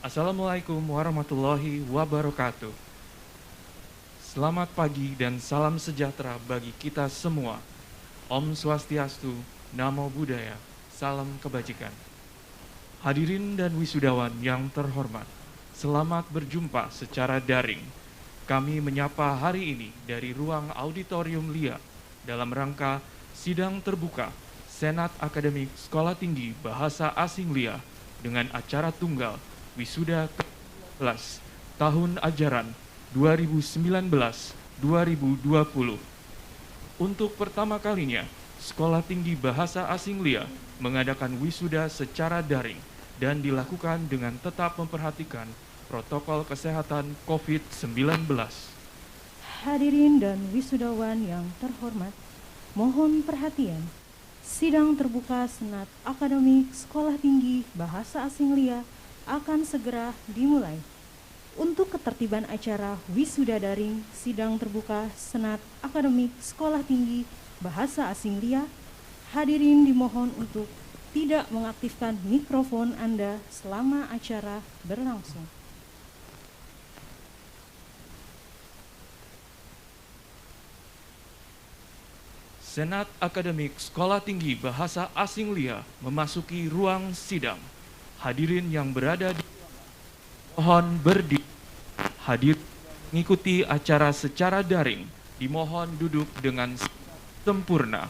Assalamualaikum warahmatullahi wabarakatuh. Selamat pagi dan salam sejahtera bagi kita semua. Om Swastiastu, Namo Buddhaya, salam kebajikan. Hadirin dan wisudawan yang terhormat, selamat berjumpa secara daring. Kami menyapa hari ini dari ruang auditorium LIA dalam rangka sidang terbuka Senat Akademik Sekolah Tinggi Bahasa Asing LIA dengan acara tunggal Wisuda ke-11 tahun ajaran 2019-2020. Untuk pertama kalinya, Sekolah Tinggi Bahasa Asing LIA mengadakan wisuda secara daring dan dilakukan dengan tetap memperhatikan protokol kesehatan COVID-19. Hadirin dan wisudawan yang terhormat, mohon perhatian. Sidang terbuka Senat Akademik Sekolah Tinggi Bahasa Asing LIA akan segera dimulai. Untuk ketertiban acara wisuda daring sidang terbuka Senat Akademik Sekolah Tinggi Bahasa Asing LIA, hadirin dimohon untuk tidak mengaktifkan mikrofon Anda selama acara berlangsung. Senat Akademik Sekolah Tinggi Bahasa Asing LIA memasuki ruang sidang. Hadirin yang berada di mohon berdiri. Hadir mengikuti acara secara daring dimohon duduk dengan sempurna.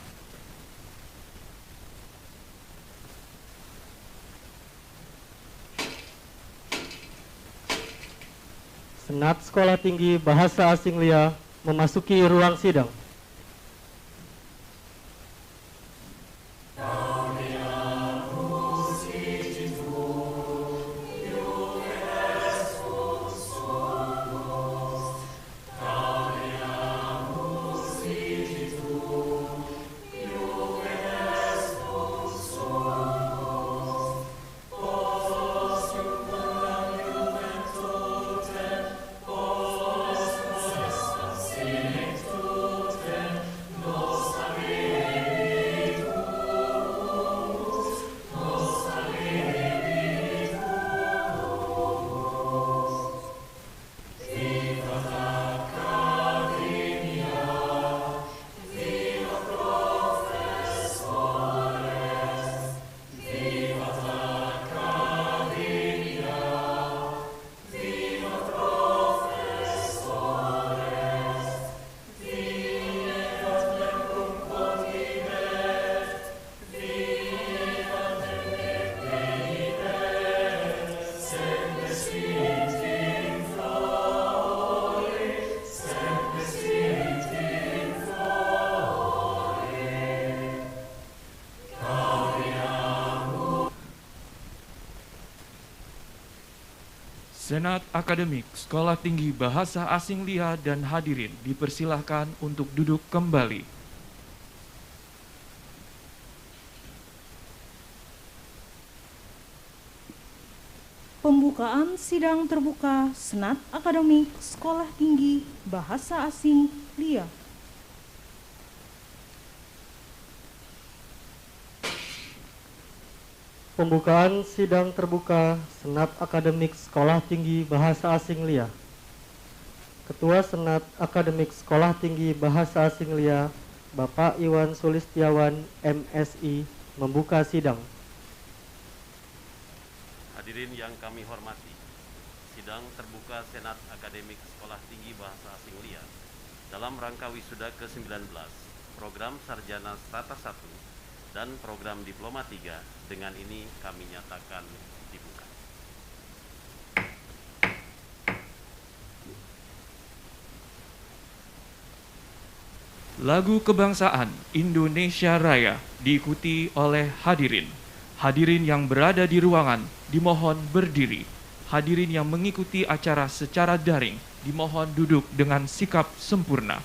Senat Sekolah Tinggi Bahasa Asing LIA memasuki ruang sidang. Senat Akademik Sekolah Tinggi Bahasa Asing LIA dan hadirin dipersilahkan untuk duduk kembali. Pembukaan sidang terbuka Senat Akademik Sekolah Tinggi Bahasa Asing LIA. Pembukaan sidang terbuka Senat Akademik Sekolah Tinggi Bahasa Asing LIA. Ketua Senat Akademik Sekolah Tinggi Bahasa Asing LIA, Bapak Iwan Sulistiawan, MSI, membuka sidang. Hadirin yang kami hormati, sidang terbuka Senat Akademik Sekolah Tinggi Bahasa Asing LIA dalam rangka wisuda ke-19, program Sarjana Strata 1 dan program Diploma 3 dengan ini kami nyatakan dibuka. Lagu Kebangsaan Indonesia Raya diikuti oleh hadirin. Hadirin yang berada di ruangan dimohon berdiri. Hadirin yang mengikuti acara secara daring dimohon duduk dengan sikap sempurna.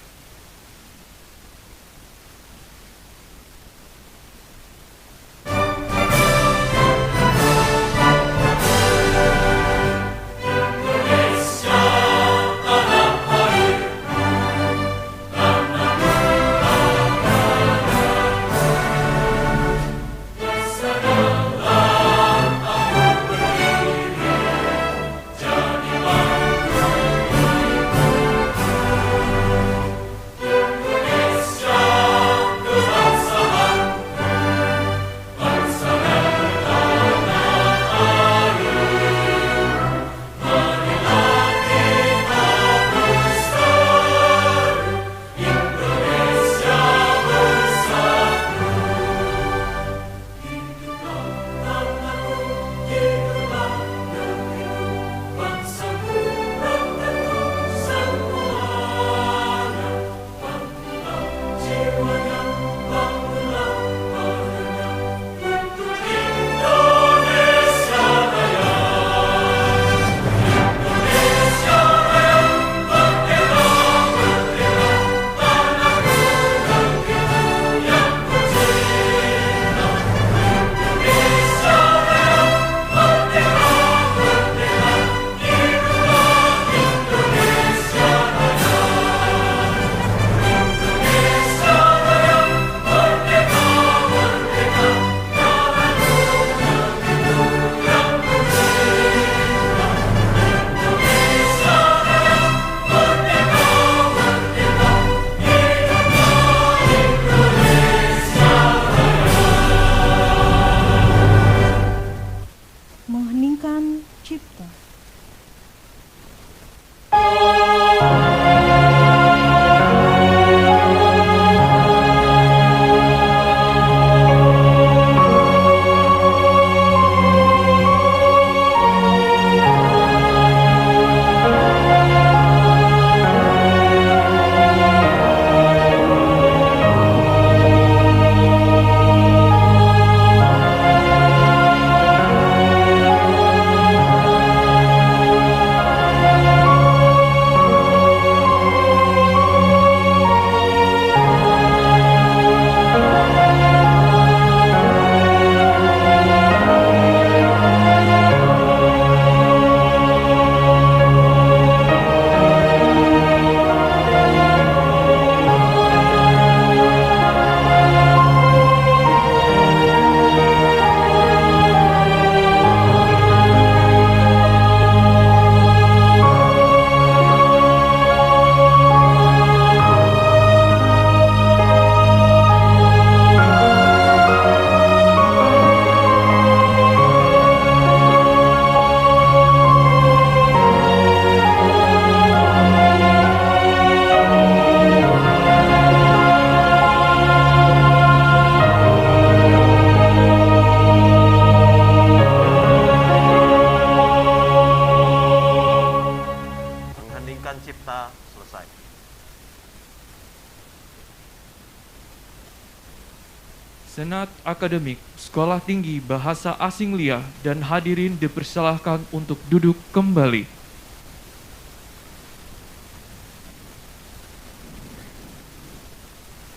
Akademik Sekolah Tinggi Bahasa Asing LIA dan hadirin dipersilahkan untuk duduk kembali.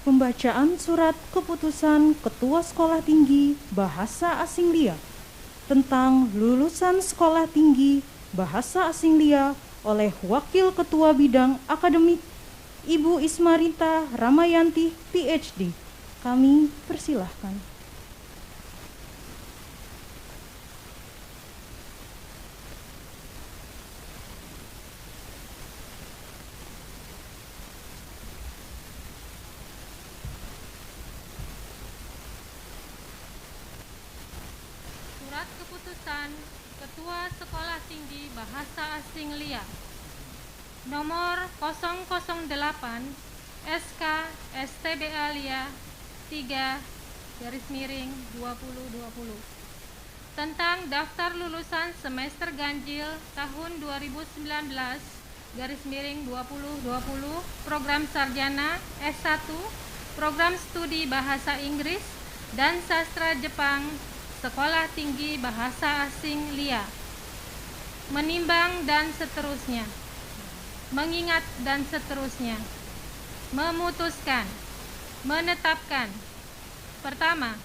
Pembacaan surat keputusan Ketua Sekolah Tinggi Bahasa Asing LIA tentang lulusan Sekolah Tinggi Bahasa Asing LIA oleh Wakil Ketua Bidang Akademik Ibu Ismarita Ramayanti, PhD. Kami persilahkan. Surat Keputusan Ketua Sekolah Tinggi Bahasa Asing LIA nomor 008 SK STBA LIA 3/2020 tentang daftar lulusan semester ganjil tahun 2019/2020 program sarjana S1 program studi bahasa Inggris dan sastra Jepang Sekolah Tinggi Bahasa Asing LIA, menimbang dan seterusnya, mengingat dan seterusnya, memutuskan, menetapkan. Pertama,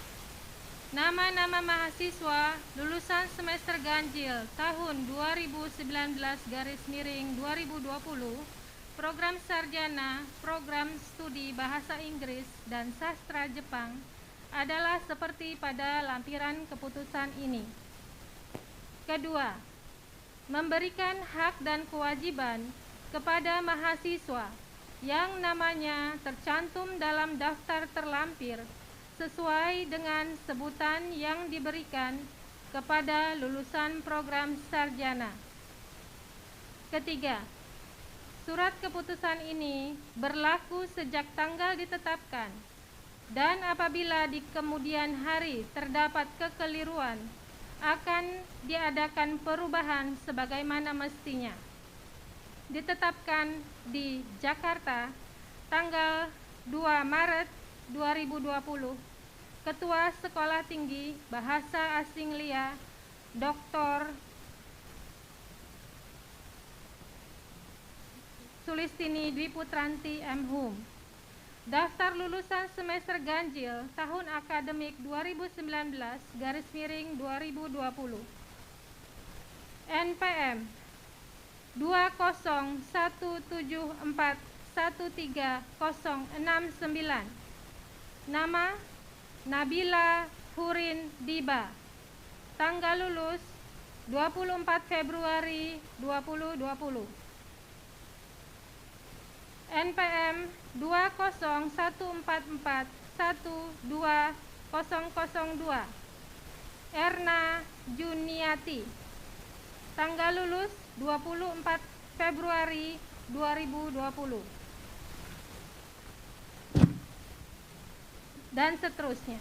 nama-nama mahasiswa lulusan semester ganjil tahun 2019/2020 program sarjana, program studi bahasa Inggris dan sastra Jepang adalah seperti pada lampiran keputusan ini. Kedua, memberikan hak dan kewajiban kepada mahasiswa yang namanya tercantum dalam daftar terlampir sesuai dengan sebutan yang diberikan kepada lulusan program sarjana. Ketiga, surat keputusan ini berlaku sejak tanggal ditetapkan, dan apabila di kemudian hari terdapat kekeliruan, akan diadakan perubahan sebagaimana mestinya. Ditetapkan di Jakarta, tanggal 2 Maret 2020, Ketua Sekolah Tinggi Bahasa Asing LIA, Dr. Sulistini Dwi Putranti M.Hum. Daftar lulusan semester ganjil tahun akademik 2019/2020. NPM 201741309. Nama Nabila Hurin Diba. Tanggal lulus 24 Februari 2020. NPM 20144120002. Erna Juniati. Tanggal lulus 24 Februari 2020. Dan seterusnya.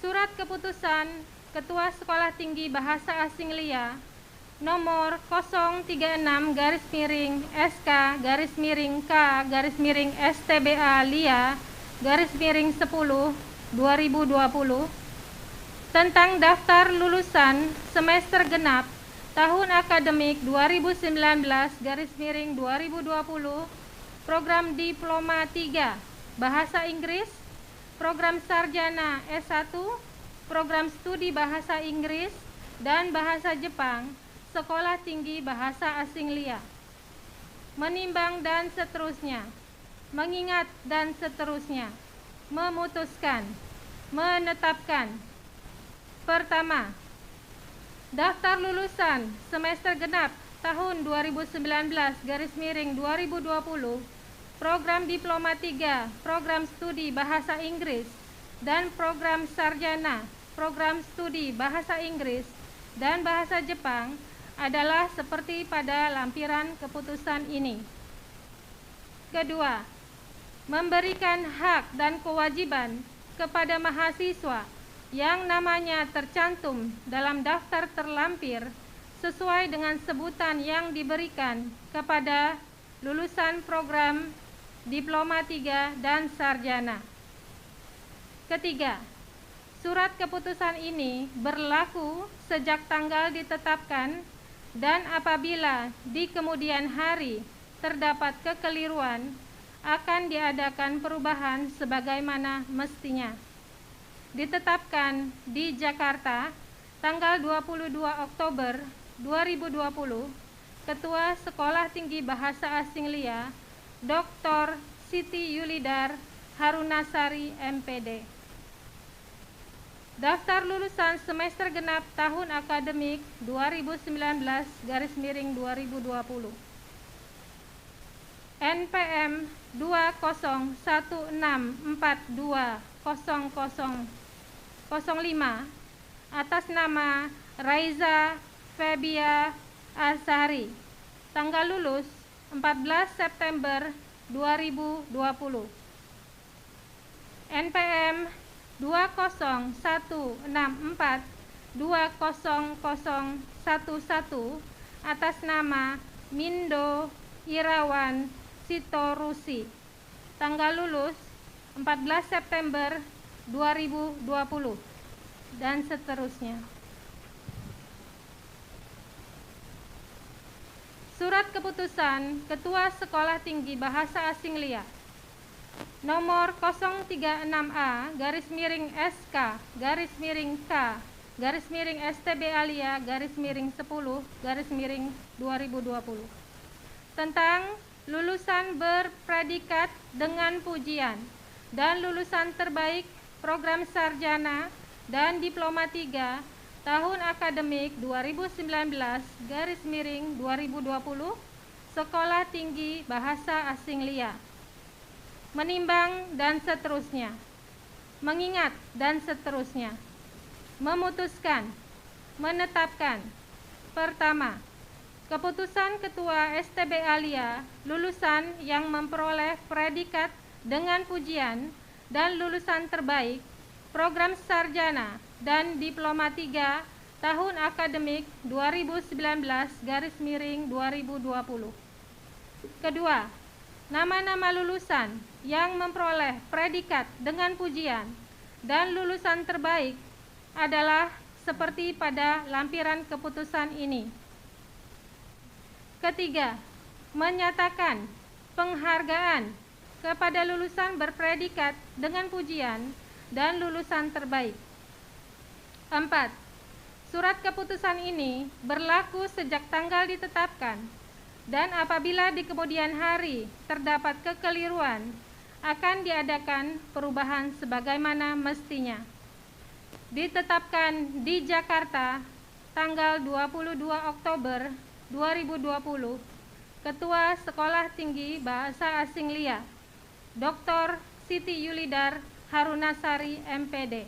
Surat keputusan Ketua Sekolah Tinggi Bahasa Asing LIA nomor 036-SK-K-STBA LIA _10/2020 tentang daftar lulusan semester genap tahun akademik 2019/2020 program Diploma 3 Bahasa Inggris, program sarjana S1, program studi bahasa Inggris dan bahasa Jepang Sekolah Tinggi Bahasa Asing LIA, menimbang dan seterusnya, mengingat dan seterusnya, memutuskan, menetapkan. Pertama, daftar lulusan semester genap tahun 2019/2020 program Diploma 3 program studi bahasa Inggris dan program sarjana program studi bahasa Inggris dan bahasa Jepang adalah seperti pada lampiran keputusan ini. Kedua, memberikan hak dan kewajiban kepada mahasiswa yang namanya tercantum dalam daftar terlampir sesuai dengan sebutan yang diberikan kepada lulusan program Diploma 3 dan sarjana. Ketiga, Surat keputusan ini berlaku sejak tanggal ditetapkan dan apabila di kemudian hari terdapat kekeliruan, akan diadakan perubahan sebagaimana mestinya. Ditetapkan di Jakarta tanggal 22 Oktober 2020, Ketua Sekolah Tinggi Bahasa Asing LIA, Dr. Siti Yulidar Harunasari, MPD. Daftar lulusan semester genap tahun akademik 2019-2020. NPM 2016420005 atas nama Raiza Febia Asari. Tanggal lulus 14 September 2020. NPM 2016420011 atas nama Mindo Irawan Sitorusi. Tanggal lulus 14 September 2020 dan seterusnya. Surat keputusan Ketua Sekolah Tinggi Bahasa Asing LIA nomor 036A/SK/K/STB Alia/10/2020 tentang lulusan berpredikat dengan pujian dan lulusan terbaik program sarjana dan diploma 3 tahun akademik 2019-2020 Sekolah Tinggi Bahasa Asing LIA. Menimbang dan seterusnya, mengingat dan seterusnya, memutuskan, menetapkan. Pertama, keputusan Ketua STB Alia lulusan yang memperoleh predikat dengan pujian dan lulusan terbaik program sarjana dan diploma 3 tahun akademik 2019-2020. Kedua, nama-nama lulusan yang memperoleh predikat dengan pujian dan lulusan terbaik adalah seperti pada lampiran keputusan ini. Ketiga, menyatakan penghargaan kepada lulusan berpredikat dengan pujian dan lulusan terbaik. 4. Surat keputusan ini berlaku sejak tanggal ditetapkan dan apabila di kemudian hari terdapat kekeliruan, akan diadakan perubahan sebagaimana mestinya. Ditetapkan di Jakarta tanggal 22 Oktober 2020, Ketua Sekolah Tinggi Bahasa Asing LIA, Dr. Siti Yulidar Harunasari, MPD.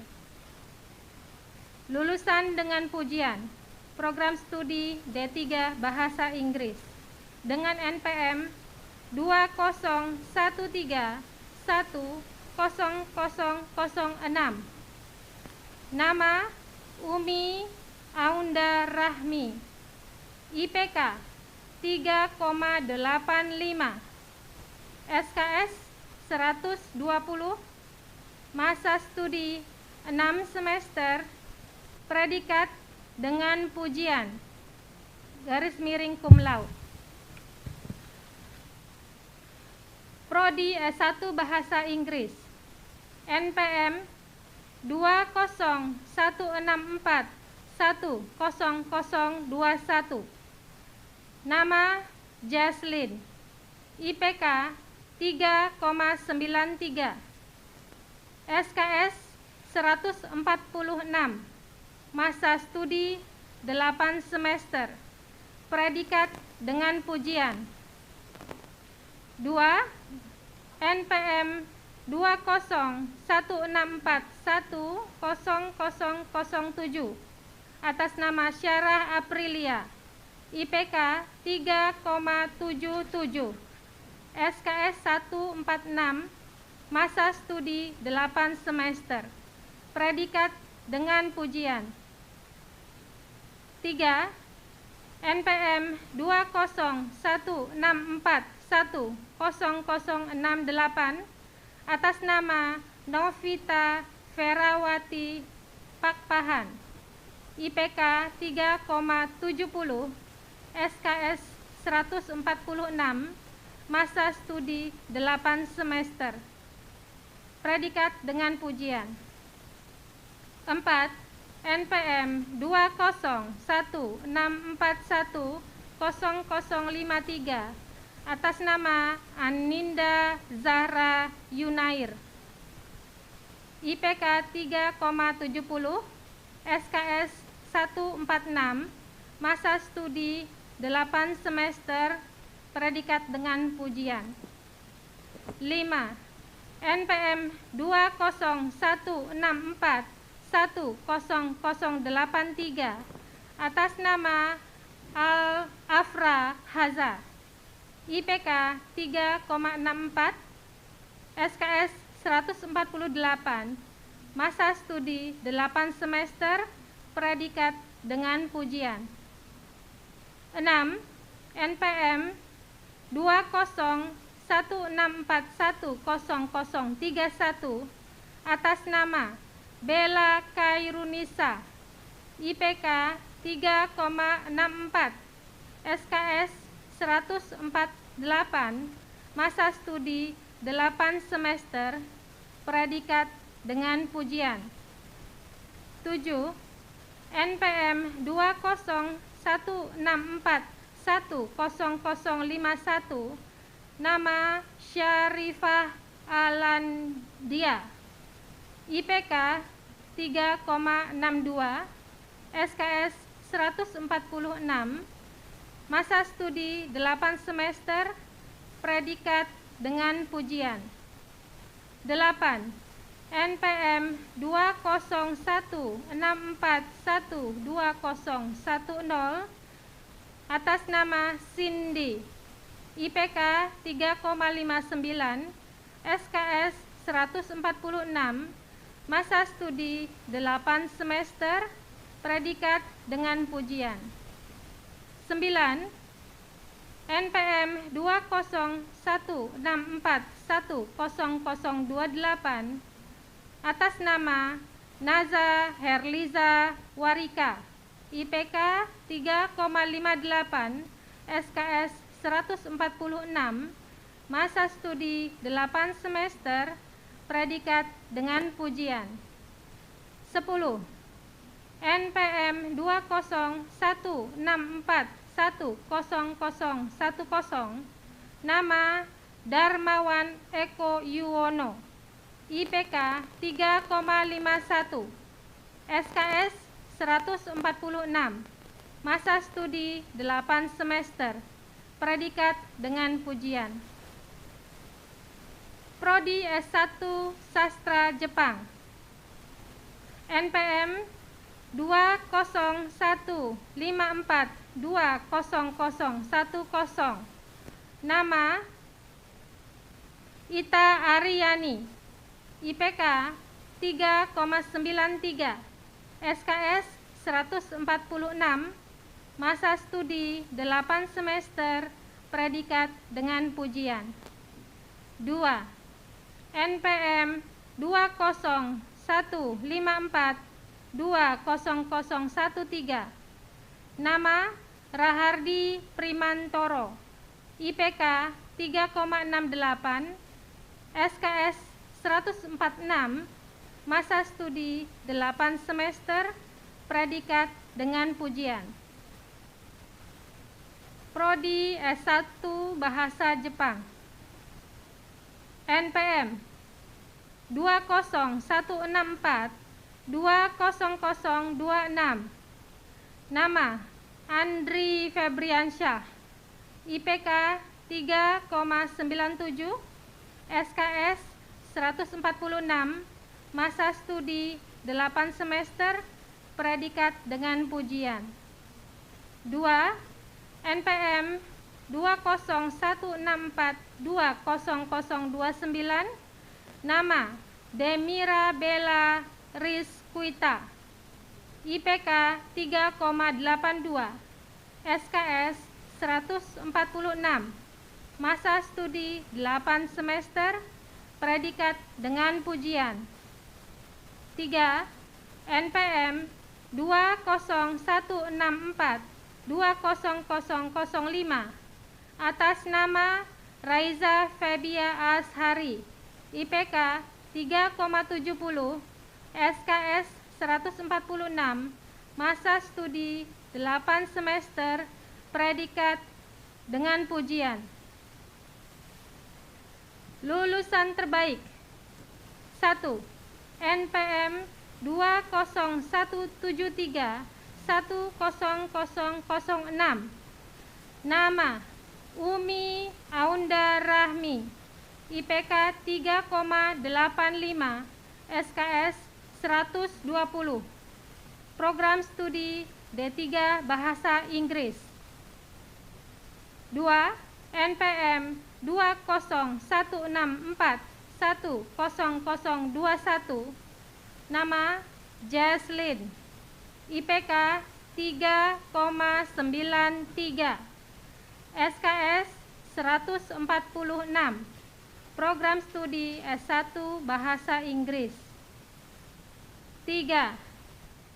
Lulusan dengan pujian, program studi D3 Bahasa Inggris, dengan NPM 2013100006. Nama Umi Aunda Rahmi. IPK 3,85. SKS 120. Masa studi 6 semester. Predikat dengan pujian. _cum laude. Prodi S1 Bahasa Inggris, NPM 2016410021. Nama Jaslin. IPK 3,93. SKS 146. Masa studi 8 semester. Predikat dengan pujian. 2. NPM 2016410007 atas nama Syarah Aprilia. IPK 3,77. SKS 146. Masa studi 8 semester. Predikat dengan pujian. 3. NPM 2016410068 atas nama Novita Ferawati Pakpahan, IPK 3,70, SKS 146, masa studi 8 semester. Predikat dengan pujian. 4. NPM 20164100053 atas nama Aninda Zahra Yunair, IPK 3,70, SKS 146, masa studi 8 semester. Predikat dengan pujian. 5. NPM 20164100083 atas nama Al-Afra Haza, IPK 3,64, SKS 148, masa studi 8 semester. Predikat dengan pujian. 6. NPM 20164100031 atas nama Bella Kairunisa, IPK 3,64, SKS 148, masa studi 8 semester. Predikat dengan pujian. 7. NPM 20164100051, nama Syarifah Alandia, IPK 3,62, SKS 146, masa studi 8 semester. Predikat dengan pujian. 8. NPM 20164102010 atas nama Cindy, IPK 3,59, SKS 146, masa studi 8 semester. Predikat dengan pujian. 9. NPM 20164100028 atas nama Naza Herliza Warika, IPK 3,58, SKS 146, masa studi 8 semester. Predikat dengan pujian. 10. NPM 20164100010, nama Darmawan Eko Yuwono, IPK 3,51, SKS 146, masa studi 8 semester. Predikat dengan pujian. Prodi S1 Sastra Jepang. NPM 20154200010, nama Ita Aryani, IPK 3,93, SKS 146, masa studi 8 semester. Predikat dengan pujian. 2. NPM 20154200013, nama Rahardi Primantoro, IPK 3,68, SKS 146, masa studi 8 semester. Predikat dengan pujian. Prodi S1 Bahasa Jepang. NPM 20164200026, nama Andri Febriansyah, IPK 3,97, SKS 146, masa studi 8 semester. Predikat dengan pujian. 2. NPM 20164200029, nama Demira Bella Rizquita, IPK 3,82, SKS 146, masa studi 8 semester. Predikat dengan pujian. 3. NPM 2014-20005 atas nama Raiza Febia Ashari, IPK 3,70, SKS 146, masa studi 8 semester, predikat dengan pujian. Lulusan terbaik 1. NPM 2013-10006. Nama Umi Aunda Rahmi, IPK 3,85, SKS 120. Program studi D3 Bahasa Inggris. 2. NPM 2016410021. Nama Jaslyn, IPK 3,93, SKS 146. Program studi S1 Bahasa Inggris. 3.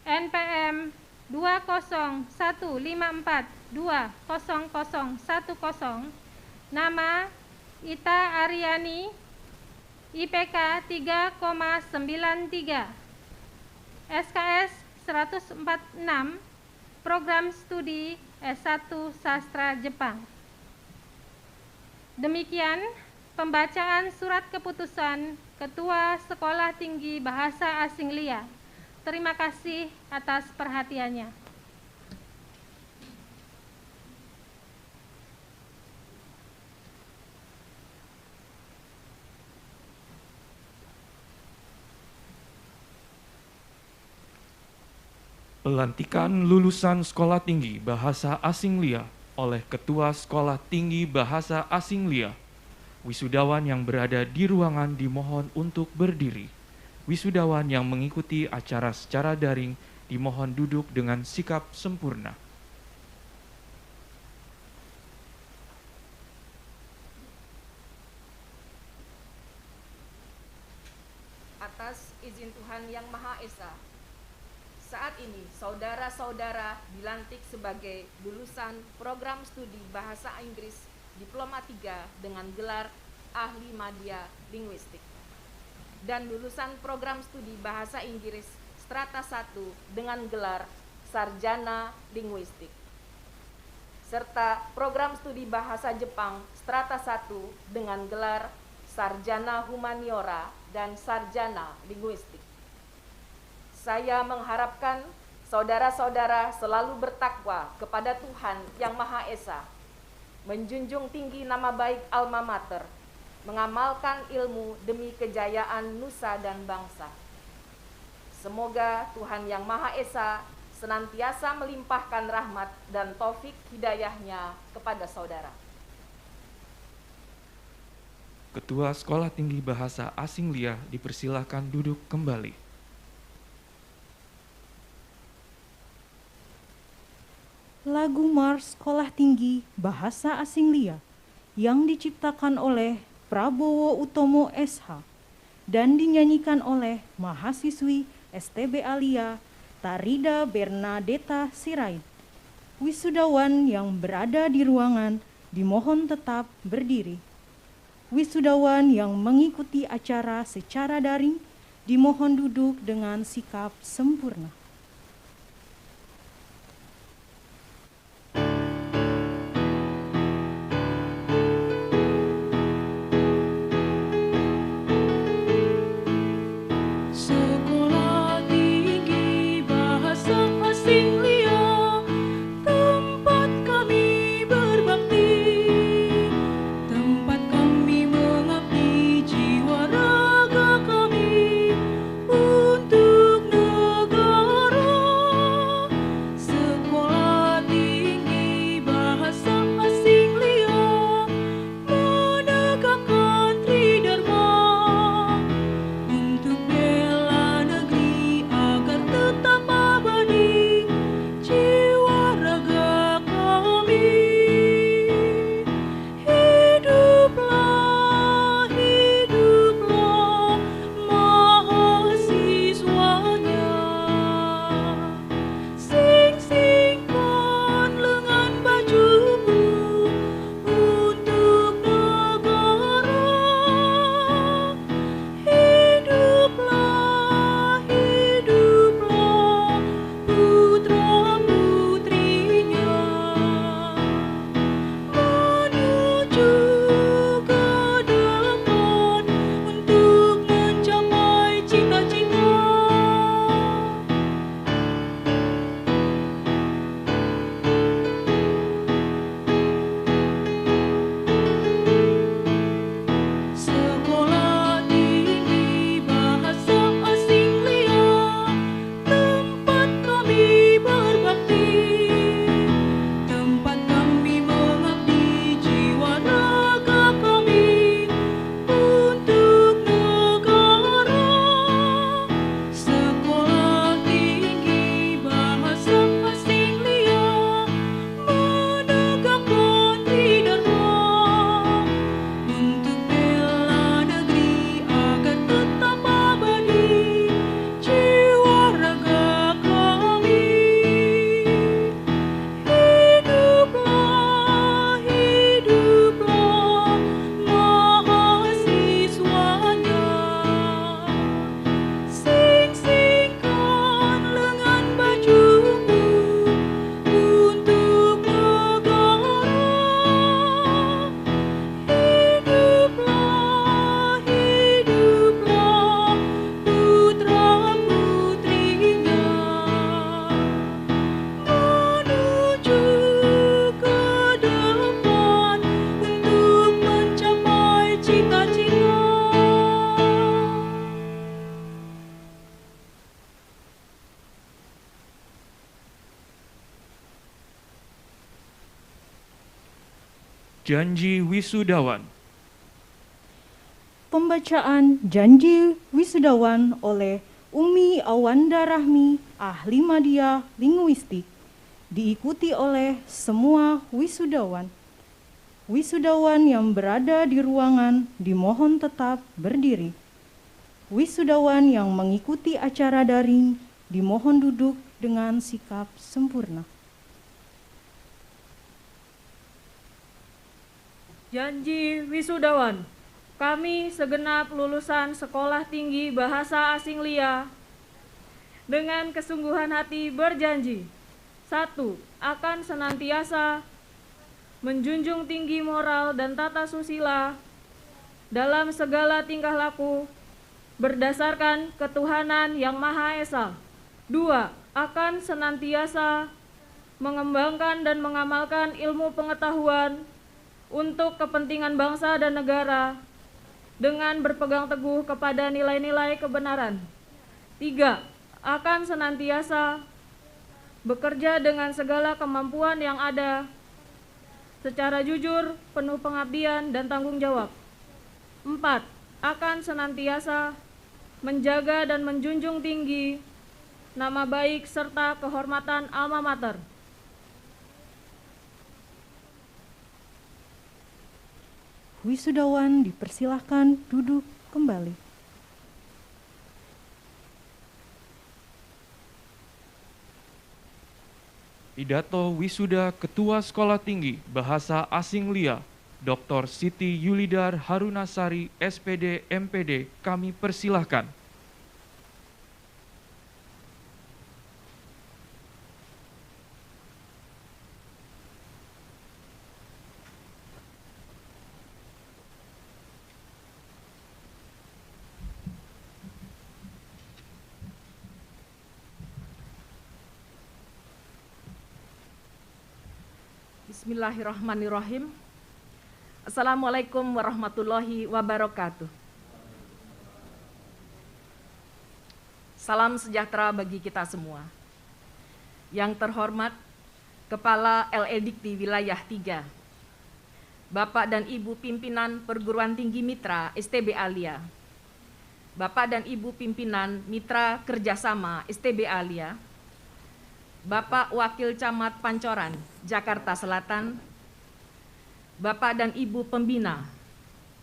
NPM 2015420010. Nama Ita Aryani, IPK 3,93, SKS 146. Program studi S1 Sastra Jepang. Demikian pembacaan surat keputusan Ketua Sekolah Tinggi Bahasa Asing LIA. Terima kasih atas perhatiannya. Pelantikan lulusan Sekolah Tinggi Bahasa Asing LIA oleh Ketua Sekolah Tinggi Bahasa Asing LIA. Wisudawan yang berada di ruangan dimohon untuk berdiri. Wisudawan yang mengikuti acara secara daring dimohon duduk dengan sikap sempurna. Atas izin Tuhan Yang Maha Esa, saat ini saudara-saudara dilantik sebagai lulusan program studi Bahasa Inggris Diploma 3 dengan gelar Ahli Madya Linguistik dan lulusan program studi Bahasa Inggris Strata 1 dengan gelar Sarjana Linguistik serta program studi Bahasa Jepang Strata 1 dengan gelar Sarjana Humaniora dan Sarjana Linguistik. Saya mengharapkan saudara-saudara selalu bertakwa kepada Tuhan Yang Maha Esa, menjunjung tinggi nama baik alma mater, mengamalkan ilmu demi kejayaan nusa dan bangsa. Semoga Tuhan Yang Maha Esa senantiasa melimpahkan rahmat dan taufik hidayahnya kepada saudara. Ketua Sekolah Tinggi Bahasa Asing LIA dipersilahkan duduk kembali. Lagu Mars Sekolah Tinggi Bahasa Asing LIA yang diciptakan oleh Prabowo Utomo SH dan dinyanyikan oleh mahasiswi STB Alia Tarida Bernadetta Sirait. Wisudawan yang berada di ruangan dimohon tetap berdiri. Wisudawan yang mengikuti acara secara daring dimohon duduk dengan sikap sempurna. Untuk negara Janji Wisudawan. Pembacaan janji wisudawan oleh Umi Awanda Rahmi, ahli media linguistik, diikuti oleh semua wisudawan. Wisudawan yang berada di ruangan dimohon tetap berdiri. Wisudawan yang mengikuti acara daring dimohon duduk dengan sikap sempurna. Janji wisudawan. Kami segenap lulusan Sekolah Tinggi Bahasa Asing LIA dengan kesungguhan hati berjanji, 1. Akan senantiasa menjunjung tinggi moral dan tata susila dalam segala tingkah laku berdasarkan ketuhanan yang Maha Esa. 2. Akan senantiasa mengembangkan dan mengamalkan ilmu pengetahuan untuk kepentingan bangsa dan negara dengan berpegang teguh kepada nilai-nilai kebenaran. 3. Akan senantiasa bekerja dengan segala kemampuan yang ada secara jujur, penuh pengabdian dan tanggung jawab. 4. Akan senantiasa menjaga dan menjunjung tinggi nama baik serta kehormatan alma mater. Wisudawan dipersilahkan duduk kembali. Pidato wisuda Ketua Sekolah Tinggi Bahasa Asing LIA, Dr. Siti Yulidar Harunasari, SPD, MPD, kami persilahkan. Bismillahirrahmanirrahim. Assalamualaikum warahmatullahi wabarakatuh. Salam sejahtera bagi kita semua. Yang terhormat Kepala LE-Dikti Wilayah 3, Bapak dan Ibu Pimpinan Perguruan Tinggi Mitra STB Alia, Bapak dan Ibu Pimpinan Mitra Kerjasama STB Alia, Bapak Wakil Camat Pancoran, Jakarta Selatan, Bapak dan Ibu Pembina,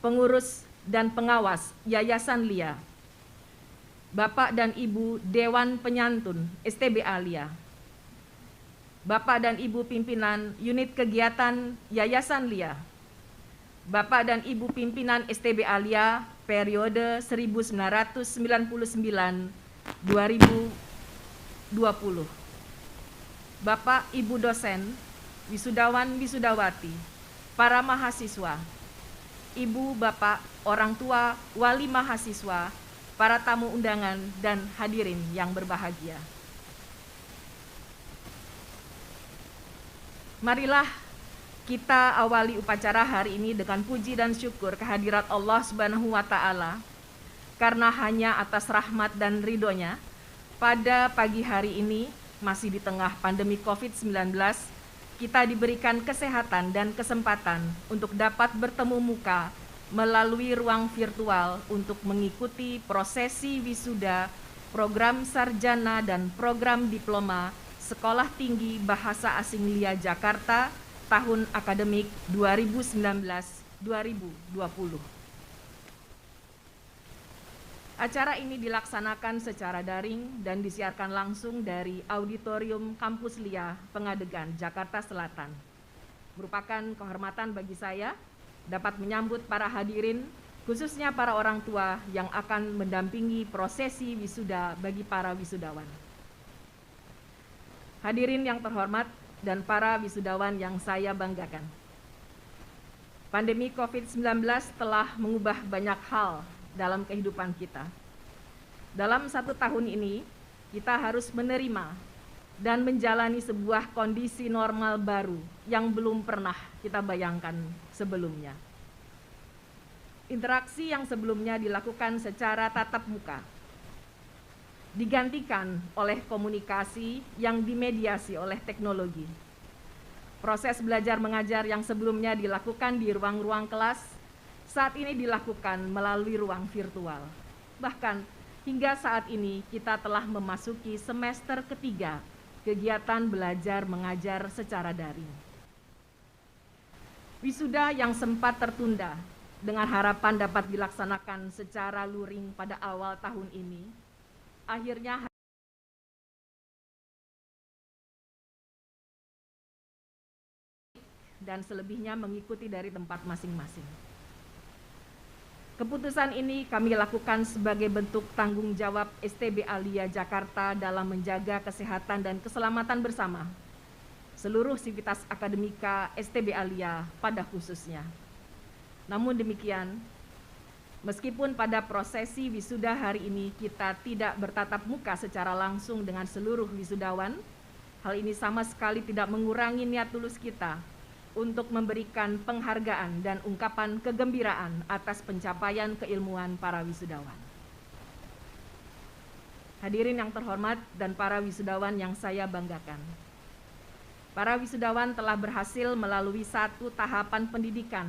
Pengurus dan Pengawas Yayasan LIA, Bapak dan Ibu Dewan Penyantun STB Alia, Bapak dan Ibu Pimpinan Unit Kegiatan Yayasan LIA, Bapak dan Ibu Pimpinan STB Alia periode 1999-2020, Bapak, Ibu dosen, wisudawan, wisudawati, para mahasiswa, Ibu, Bapak, orang tua, wali mahasiswa, para tamu undangan, dan hadirin yang berbahagia. Marilah kita awali upacara hari ini dengan puji dan syukur kehadirat Allah Subhanahu wa Ta'ala, karena hanya atas rahmat dan ridhonya pada pagi hari ini, masih di tengah pandemi COVID-19, kita diberikan kesehatan dan kesempatan untuk dapat bertemu muka melalui ruang virtual untuk mengikuti prosesi wisuda, program sarjana dan program diploma Sekolah Tinggi Bahasa Asing LIA Jakarta tahun akademik 2019-2020. Acara ini dilaksanakan secara daring dan disiarkan langsung dari Auditorium Kampus LIA Pengadegan, Jakarta Selatan. Merupakan kehormatan bagi saya dapat menyambut para hadirin, khususnya para orang tua yang akan mendampingi prosesi wisuda bagi para wisudawan. Hadirin yang terhormat dan para wisudawan yang saya banggakan. Pandemi COVID-19 telah mengubah banyak hal dalam kehidupan kita. Dalam 1 tahun ini, kita harus menerima dan menjalani sebuah kondisi normal baru yang belum pernah kita bayangkan sebelumnya. Interaksi yang sebelumnya dilakukan secara tatap muka, digantikan oleh komunikasi yang dimediasi oleh teknologi. proses belajar mengajar yang sebelumnya dilakukan di ruang-ruang kelas, saat ini dilakukan melalui ruang virtual. Bahkan hingga saat ini kita telah memasuki semester ketiga kegiatan belajar mengajar secara daring. Wisuda yang sempat tertunda dengan harapan dapat dilaksanakan secara luring pada awal tahun ini, akhirnya dan selebihnya mengikuti dari tempat masing-masing. Keputusan ini kami lakukan sebagai bentuk tanggung jawab STB Alia Jakarta dalam menjaga kesehatan dan keselamatan bersama seluruh sivitas akademika STB Alia pada khususnya. Namun demikian, meskipun pada prosesi wisuda hari ini kita tidak bertatap muka secara langsung dengan seluruh wisudawan, hal ini sama sekali tidak mengurangi niat tulus kita untuk memberikan penghargaan dan ungkapan kegembiraan atas pencapaian keilmuan para wisudawan. Hadirin yang terhormat dan para wisudawan yang saya banggakan. Para wisudawan telah berhasil melalui satu tahapan pendidikan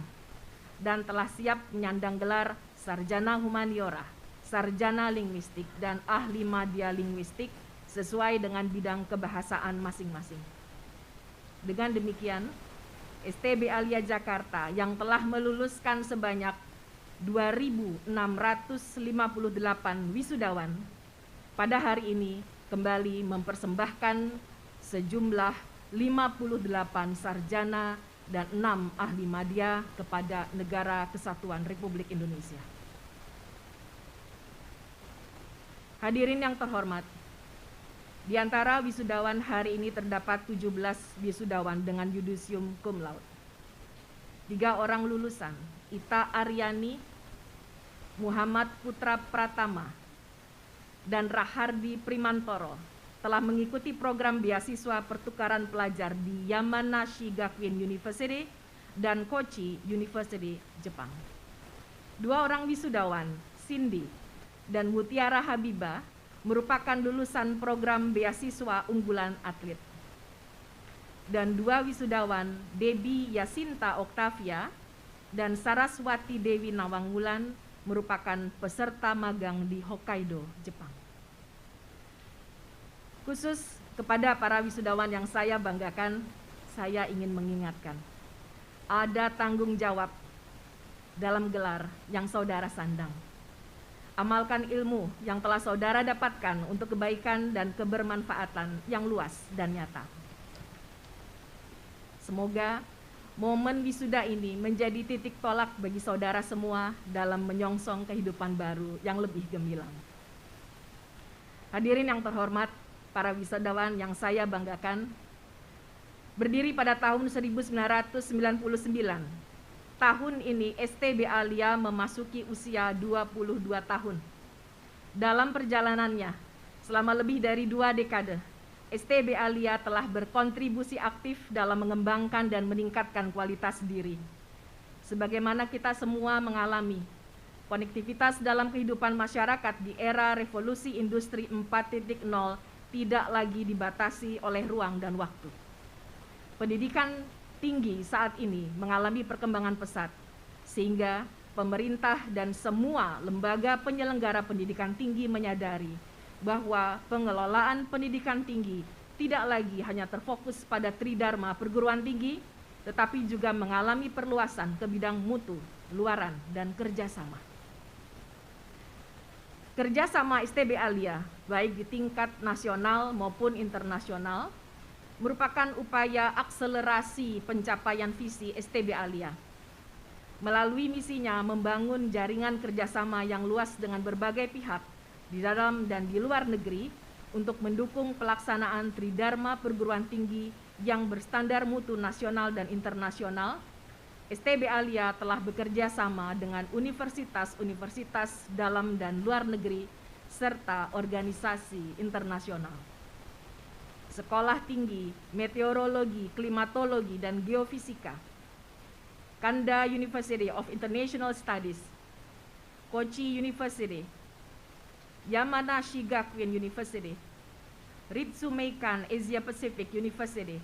dan telah siap menyandang gelar sarjana humaniora, sarjana linguistik, dan ahli media linguistik sesuai dengan bidang kebahasaan masing-masing. Dengan demikian, STB Alia Jakarta yang telah meluluskan sebanyak 2.658 wisudawan pada hari ini kembali mempersembahkan sejumlah 58 sarjana dan 6 ahli media kepada Negara Kesatuan Republik Indonesia. Hadirin yang terhormat, di antara wisudawan hari ini terdapat 17 wisudawan dengan yudisium cum laude. 3 orang lulusan, Ita Aryani, Muhammad Putra Pratama, dan Rahardi Primantoro, telah mengikuti program beasiswa pertukaran pelajar di Yamanashi Gakuin University dan Kochi University, Jepang. 2 orang wisudawan, Cindy dan Mutiara Habibah, merupakan lulusan program beasiswa unggulan atlet. Dan 2 wisudawan, Debbie Yasinta Octavia dan Saraswati Dewi Nawangwulan, merupakan peserta magang di Hokkaido, Jepang. Khusus kepada para wisudawan yang saya banggakan, saya ingin mengingatkan, ada tanggung jawab dalam gelar yang saudara sandang. Amalkan ilmu yang telah saudara dapatkan untuk kebaikan dan kebermanfaatan yang luas dan nyata. Semoga momen wisuda ini menjadi titik tolak bagi saudara semua dalam menyongsong kehidupan baru yang lebih gemilang. Hadirin yang terhormat, para wisudawan yang saya banggakan, berdiri pada tahun 1999, tahun ini STB Alia memasuki usia 22 tahun. Dalam perjalanannya, selama lebih dari 2 dekade, STB Alia telah berkontribusi aktif dalam mengembangkan dan meningkatkan kualitas diri. Sebagaimana kita semua mengalami, konektivitas dalam kehidupan masyarakat di era revolusi industri 4.0 tidak lagi dibatasi oleh ruang dan waktu. Pendidikan tinggi saat ini mengalami perkembangan pesat, sehingga pemerintah dan semua lembaga penyelenggara pendidikan tinggi menyadari bahwa pengelolaan pendidikan tinggi tidak lagi hanya terfokus pada tridharma perguruan tinggi, tetapi juga mengalami perluasan ke bidang mutu, luaran, dan kerjasama. Kerjasama STB Alia, baik di tingkat nasional maupun internasional, merupakan upaya akselerasi pencapaian visi STB Alia. Melalui misinya membangun jaringan kerjasama yang luas dengan berbagai pihak di dalam dan di luar negeri untuk mendukung pelaksanaan tridharma perguruan tinggi yang berstandar mutu nasional dan internasional. STB Alia telah bekerja sama dengan universitas-universitas dalam dan luar negeri serta organisasi internasional. Sekolah Tinggi Meteorologi, Klimatologi, dan Geofisika, Kanda University of International Studies, Kochi University, Yamanashi Gakuin University, Ritsumeikan Asia Pacific University,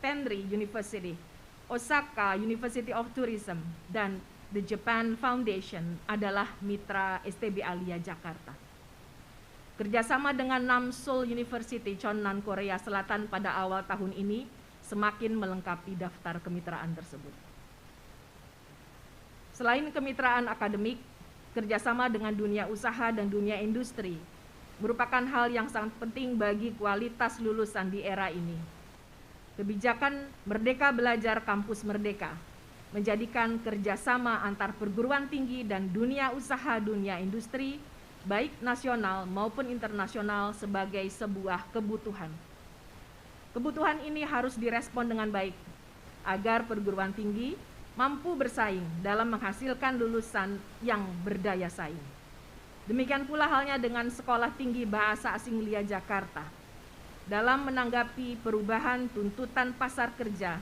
Tenri University, Osaka University of Tourism, dan The Japan Foundation adalah mitra STB Alia Jakarta. Kerjasama dengan Namsul University Cheonnan Korea Selatan pada awal tahun ini semakin melengkapi daftar kemitraan tersebut. Selain kemitraan akademik, kerjasama dengan dunia usaha dan dunia industri merupakan hal yang sangat penting bagi kualitas lulusan di era ini. Kebijakan Merdeka Belajar Kampus Merdeka menjadikan kerjasama antar perguruan tinggi dan dunia usaha dunia industri, baik nasional maupun internasional, sebagai sebuah kebutuhan. Kebutuhan ini harus direspon dengan baik agar perguruan tinggi mampu bersaing dalam menghasilkan lulusan yang berdaya saing. Demikian pula halnya dengan Sekolah Tinggi Bahasa Asing LIA Jakarta. Dalam menanggapi perubahan tuntutan pasar kerja,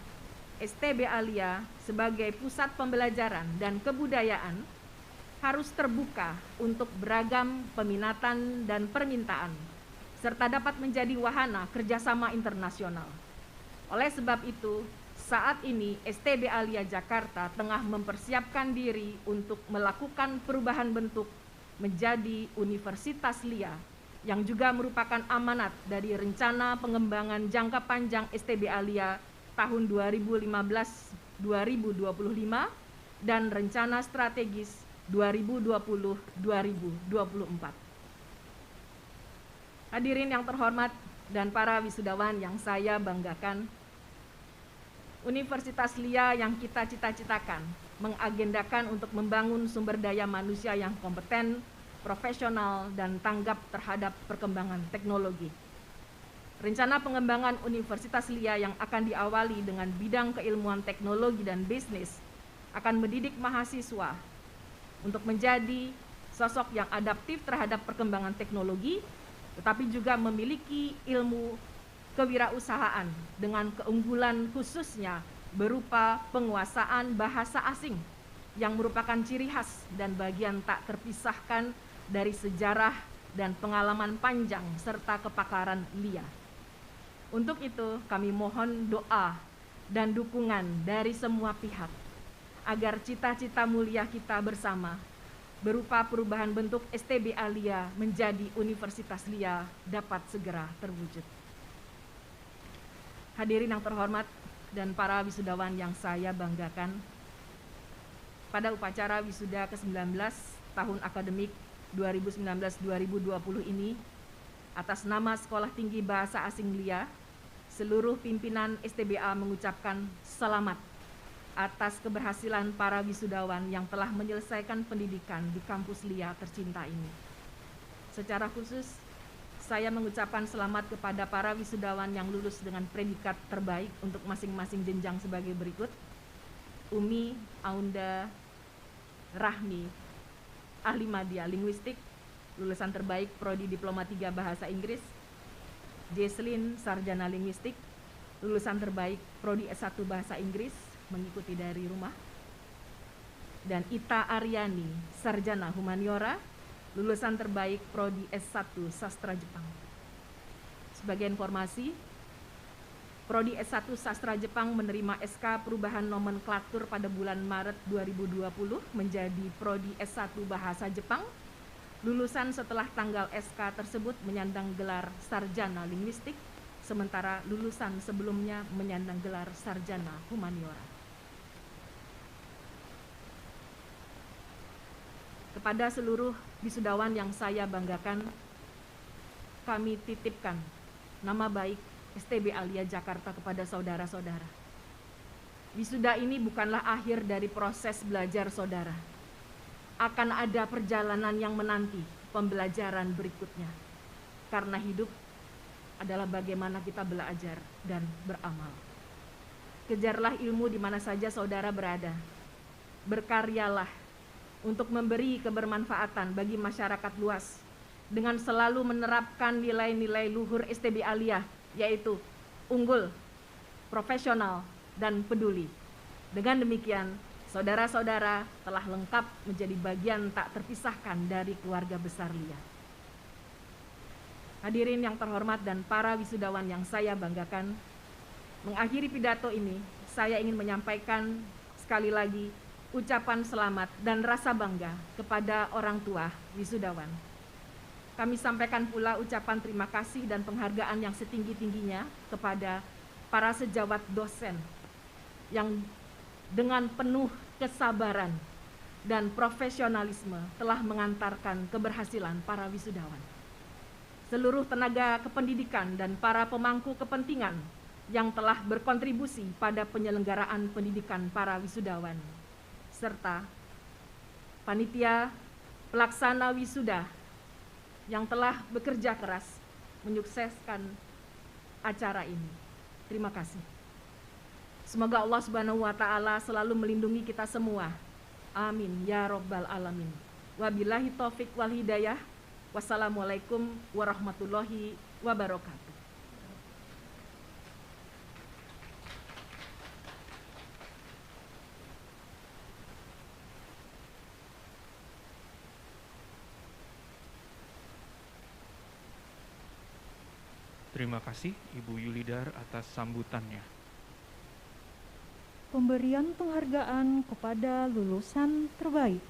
STB Alia sebagai pusat pembelajaran dan kebudayaan harus terbuka untuk beragam peminatan dan permintaan, serta dapat menjadi wahana kerjasama internasional. Oleh sebab itu, saat ini STB Alia Jakarta tengah mempersiapkan diri untuk melakukan perubahan bentuk menjadi Universitas LIA, yang juga merupakan amanat dari rencana pengembangan jangka panjang STB Alia tahun 2015-2025 dan rencana strategis 2020-2024. Hadirin yang terhormat dan para wisudawan yang saya banggakan, Universitas LIA yang kita cita-citakan mengagendakan untuk membangun sumber daya manusia yang kompeten, profesional, dan tanggap terhadap perkembangan teknologi. Rencana pengembangan Universitas LIA yang akan diawali dengan bidang keilmuan teknologi dan bisnis akan mendidik mahasiswa untuk menjadi sosok yang adaptif terhadap perkembangan teknologi, tetapi juga memiliki ilmu kewirausahaan dengan keunggulan khususnya berupa penguasaan bahasa asing yang merupakan ciri khas dan bagian tak terpisahkan dari sejarah dan pengalaman panjang serta kepakaran LIA. Untuk itu, kami mohon doa dan dukungan dari semua pihak agar cita-cita mulia kita bersama berupa perubahan bentuk STB Alia menjadi Universitas LIA dapat segera terwujud. Hadirin yang terhormat dan para wisudawan yang saya banggakan, pada upacara wisuda ke-19 tahun akademik 2019-2020 ini, atas nama Sekolah Tinggi Bahasa Asing LIA, seluruh pimpinan STBA mengucapkan selamat atas keberhasilan para wisudawan yang telah menyelesaikan pendidikan di kampus LIA tercinta ini. Secara khusus, saya mengucapkan selamat kepada para wisudawan yang lulus dengan predikat terbaik untuk masing-masing jenjang sebagai berikut. Umi Aunda Rahmi, ahli media linguistik, lulusan terbaik Prodi Diploma 3 Bahasa Inggris. Jesslyn, sarjana linguistik, lulusan terbaik Prodi S1 Bahasa Inggris, mengikuti dari rumah. Dan Ita Aryani, sarjana humaniora, lulusan terbaik Prodi S1 Sastra Jepang. Sebagai informasi, Prodi S1 Sastra Jepang menerima SK perubahan nomenklatur pada bulan Maret 2020 menjadi Prodi S1 Bahasa Jepang. Lulusan setelah tanggal SK tersebut menyandang gelar sarjana linguistik, sementara lulusan sebelumnya menyandang gelar sarjana humaniora. Kepada seluruh wisudawan yang saya banggakan, kami titipkan nama baik STB Alia Jakarta kepada saudara-saudara. Wisuda ini bukanlah akhir dari proses belajar saudara. Akan ada perjalanan yang menanti pembelajaran berikutnya. Karena hidup adalah bagaimana kita belajar dan beramal. Kejarlah ilmu di mana saja saudara berada. Berkaryalah untuk memberi kebermanfaatan bagi masyarakat luas dengan selalu menerapkan nilai-nilai luhur STB Alia, yaitu unggul, profesional, dan peduli. Dengan demikian, saudara-saudara telah lengkap menjadi bagian tak terpisahkan dari keluarga besar LIA. Hadirin yang terhormat dan para wisudawan yang saya banggakan, Mengakhiri pidato ini, saya ingin menyampaikan sekali lagi ucapan selamat dan rasa bangga kepada orang tua wisudawan. Kami sampaikan pula ucapan terima kasih dan penghargaan yang setinggi-tingginya kepada para sejawat dosen yang dengan penuh kesabaran dan profesionalisme telah mengantarkan keberhasilan para wisudawan. Seluruh tenaga kependidikan dan para pemangku kepentingan yang telah berkontribusi pada penyelenggaraan pendidikan para wisudawan, serta panitia pelaksana wisuda yang telah bekerja keras menyukseskan acara ini. Terima kasih. Semoga Allah Subhanahu wa taala selalu melindungi kita semua. Amin ya rabbal alamin. Wabillahi taufik wal hidayah. Wassalamualaikum warahmatullahi wabarakatuh. Terima kasih Ibu Yulidar atas sambutannya. Pemberian penghargaan kepada lulusan terbaik.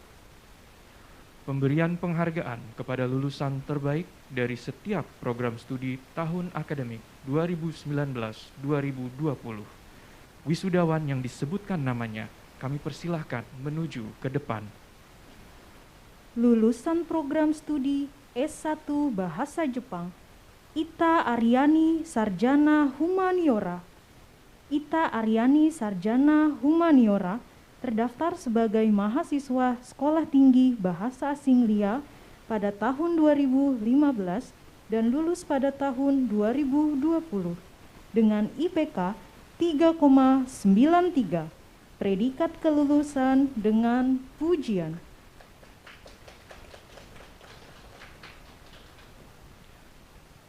Pemberian penghargaan kepada lulusan terbaik dari setiap program studi tahun akademik 2019-2020. Wisudawan yang disebutkan namanya, kami persilahkan menuju ke depan. Lulusan program studi S1 Bahasa Jepang, Ita Aryani Sarjana Humaniora. Ita Aryani Sarjana Humaniora terdaftar sebagai mahasiswa Sekolah Tinggi Bahasa Asing LIA pada tahun 2015 dan lulus pada tahun 2020 dengan IPK 3,93, predikat kelulusan dengan pujian.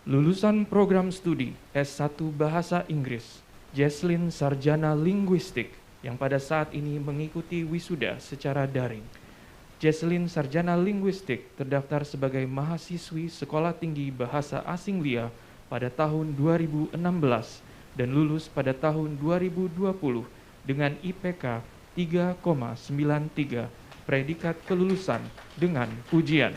Lulusan program studi S1 Bahasa Inggris, Jesslyn Sarjana Linguistik yang pada saat ini mengikuti wisuda secara daring. Jesslyn Sarjana Linguistik terdaftar sebagai mahasiswi Sekolah Tinggi Bahasa Asing LIA pada tahun 2016 dan lulus pada tahun 2020 dengan IPK 3,93, predikat kelulusan dengan ujian.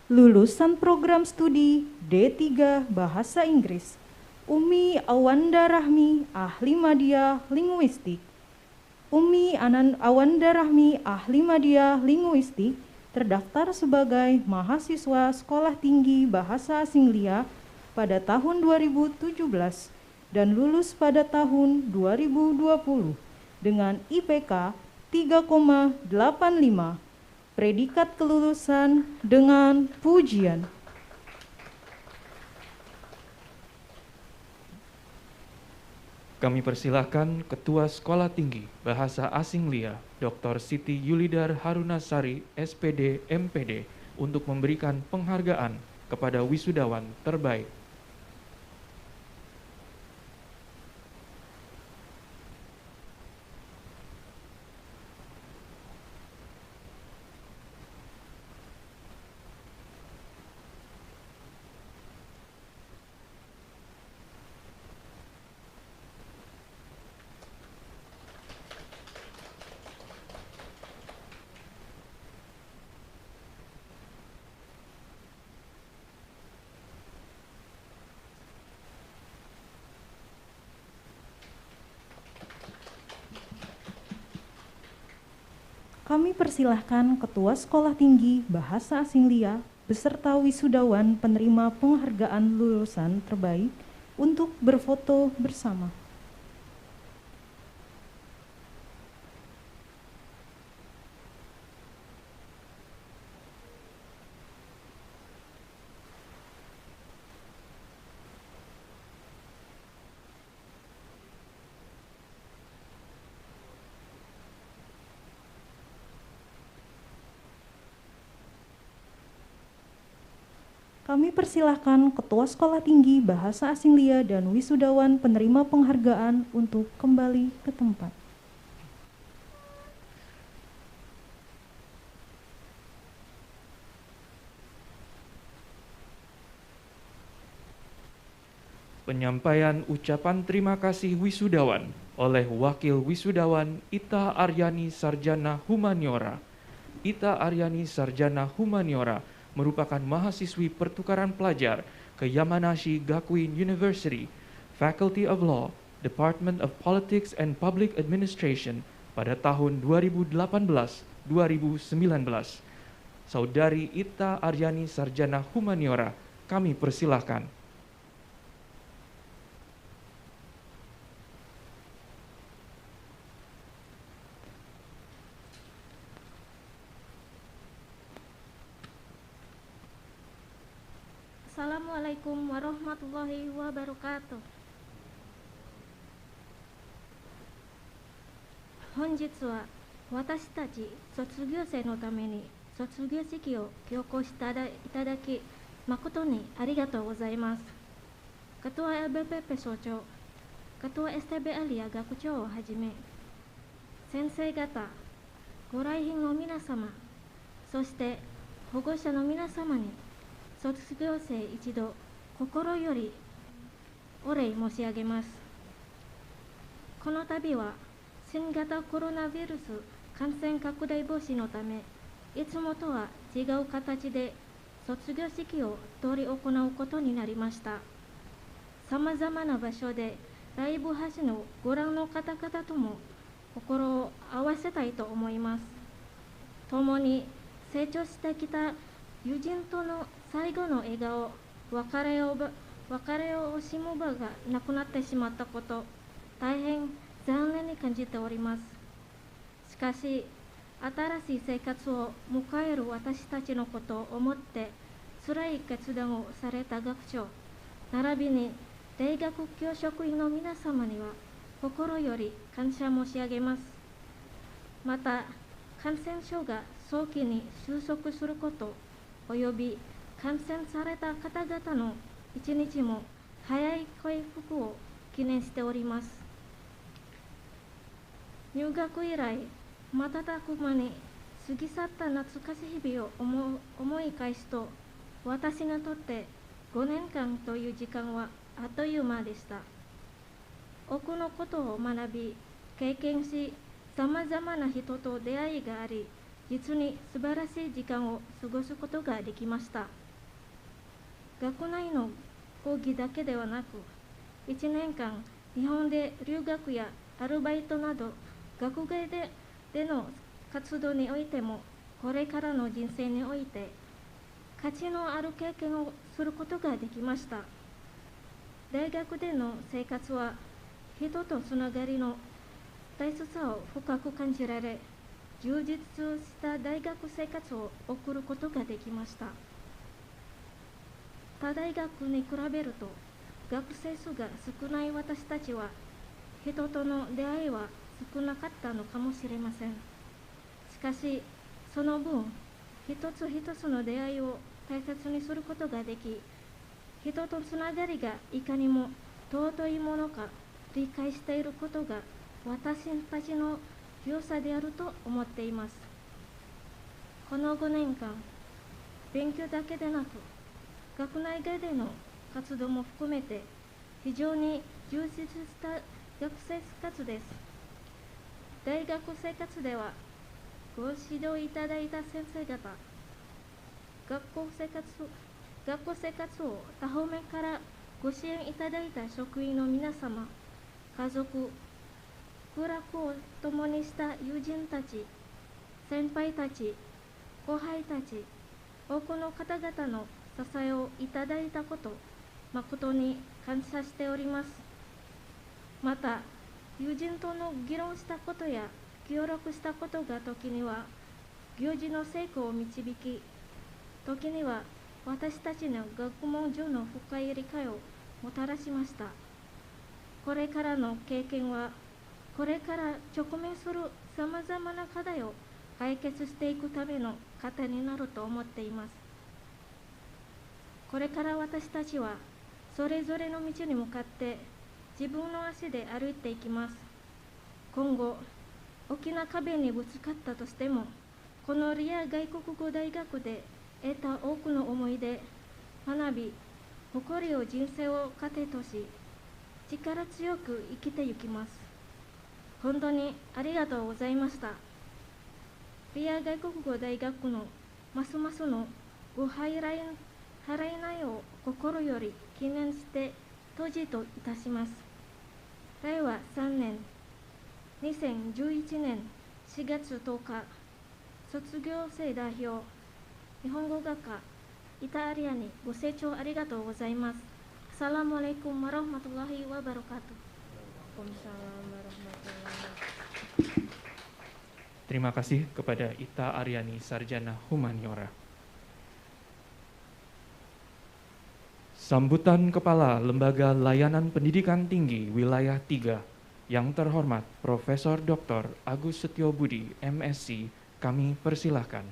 Lulusan program studi D3 Bahasa Inggris, Umi Awanda Rahmi, Ahli Madya Linguistik. Umi Awanda Rahmi, Ahli Madya Linguistik, terdaftar sebagai mahasiswa Sekolah Tinggi Bahasa Asing LIA pada tahun 2017 dan lulus pada tahun 2020 dengan IPK 3,85, predikat kelulusan dengan pujian. Kami persilahkan Ketua Sekolah Tinggi Bahasa Asing LIA, Dr. Siti Yulidar Harunasari, SPD, MPD, untuk memberikan penghargaan kepada wisudawan terbaik. Kami persilahkan Ketua Sekolah Tinggi Bahasa Asing LIA beserta wisudawan penerima penghargaan lulusan terbaik untuk berfoto bersama. Kami persilahkan Ketua Sekolah Tinggi Bahasa Asing LIA dan wisudawan penerima penghargaan untuk kembali ke tempat. Penyampaian ucapan terima kasih wisudawan oleh Wakil Wisudawan Ita Aryani Sarjana Humaniora. Ita Aryani Sarjana Humaniora merupakan mahasiswi pertukaran pelajar ke Yamanashi Gakuin University, Faculty of Law, Department of Politics and Public Administration pada tahun 2018-2019. Saudari Ita Aryani Sarjana Humaniora, kami persilahkan. Assalamualaikum warahmatullahi wabarakatuh. Honjitsu wa watashi tachi sotsugyou sei no tame ni sotsugyou shiki o kyoukou shite itadaki makoto ni arigatou gozaimasu. Ketua LBPP 所長、Ketua STB Alia 学長をはじめ、先生方、ご来賓の皆様、そして保護者の皆様に卒業生一同心よりお礼申し上げます。この度は新型コロナウイルス感染拡大防止のため、いつもとは違う形で卒業式を執り行うことになりました。さまざまな場所でライブ配信をご覧の方々とも心を合わせたいと思います。共に成長してきた友人との最後の笑顔、別れを惜しむ場がなくなってしまったこと、大変残念に感じております。しかし、新しい生活を迎える私たちのことを思って、辛い決断をされた学長、並びに大学教職員の皆様には、心より感謝申し上げます。また、感染症が早期に収束すること、および感染された方々の一日も早い回復を記念しております。入学以来、瞬く間に過ぎ去った懐かしい日々を思い返すと、私にとって5年間という時間はあっという間でした。多くのことを学び、経験し、さまざまな人と出会いがあり、実に素晴らしい時間を過ごすことができました。学内の講義だけではなく、1年間日本で留学やアルバイトなど学外での活動においても、これからの人生において価値のある経験をすることができました。大学での生活は人とつながりの大切さを深く感じられ、充実した大学生活を送ることができました。他大学に比べると学生数が少ない私たちは、人との出会いは少なかったのかもしれません。しかし、その分、一つ一つの出会いを大切にすることができ、人とつながりがいかにも尊いものか理解していることが私たちの良さであると思っています。この5年間、勉強だけでなく、学内外での活動も含めて、非常に充実した学生生活です。大学生活では、ご指導いただいた先生方、学校生活を多方面からご支援いただいた職員の皆様、家族、苦楽を共にした友人たち、先輩たち、後輩たち、多くの方々の支えをいただいたこと、誠に感謝しております。また、友人との議論したことや協力したことが時には行事の成功を導き、時には私たちの学問上の深い理解をもたらしました。これからの経験は、これから直面するさまざまな課題を解決していくための糧になると思っています。これから私たちはそれぞれの道に向かって自分の足で歩いていきます。今後、大きな壁にぶつかったとしても、このリア外国語大学で得た多くの思い出、学び、誇りを人生を糧とし、力強く生きてゆきます。本当にありがとうございました。ビア外国語大学のますますのご払いないを心より記念して当時といたします。令和3年2011年4月10日、卒業生代表、日本語学科イタリアにご清聴ありがとうございます。Assalamualaikum warahmatullahi wabarakatuh. Waalaikumsalam warahmatullahi wabarakatuh. Terima kasih kepada Ita Aryani, Sarjana Humaniora. Sambutan Kepala Lembaga Layanan Pendidikan Tinggi Wilayah 3 yang terhormat Profesor Dr. Agus Setiobudi, MSc, kami persilahkan.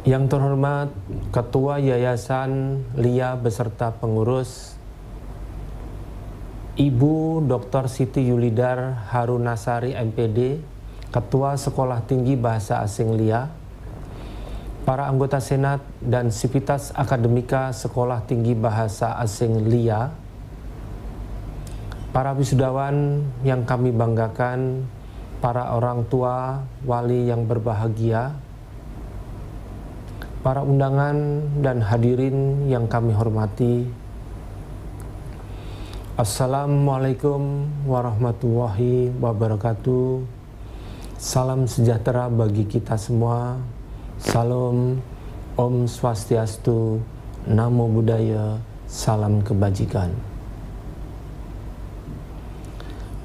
Yang terhormat Ketua Yayasan LIA beserta pengurus, Ibu Dr. Siti Yulidar Harunasari MPD, Ketua Sekolah Tinggi Bahasa Asing LIA, para anggota Senat dan Sivitas Akademika Sekolah Tinggi Bahasa Asing LIA, para wisudawan yang kami banggakan, para orang tua, wali yang berbahagia, para undangan dan hadirin yang kami hormati, Assalamualaikum warahmatullahi wabarakatuh. Salam sejahtera bagi kita semua. Salam, Om Swastiastu, Namo Buddhaya, salam kebajikan.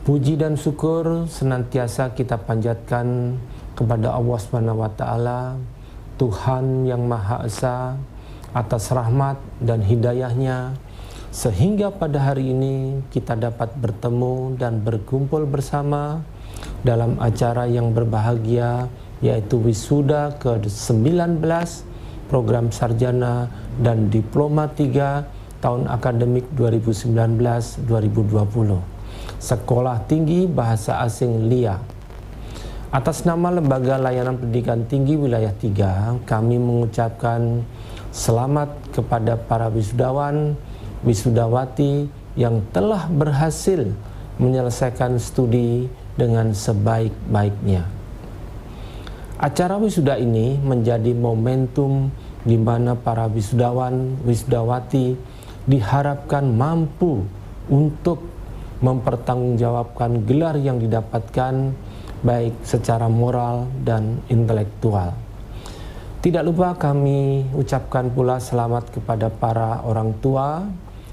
Puji dan syukur senantiasa kita panjatkan kepada Allah SWT, Tuhan yang Maha Esa, atas rahmat dan hidayahnya, sehingga pada hari ini kita dapat bertemu dan berkumpul bersama dalam acara yang berbahagia, yaitu wisuda ke-19 program sarjana dan diploma 3 tahun akademik 2019-2020 Sekolah Tinggi Bahasa Asing LIA. Atas nama Lembaga Layanan Pendidikan Tinggi Wilayah 3, kami mengucapkan selamat kepada para wisudawan, wisudawati yang telah berhasil menyelesaikan studi dengan sebaik-baiknya. Acara wisuda ini menjadi momentum di mana para wisudawan, wisudawati diharapkan mampu untuk mempertanggungjawabkan gelar yang didapatkan baik secara moral dan intelektual. Tidak lupa kami ucapkan pula selamat kepada para orang tua,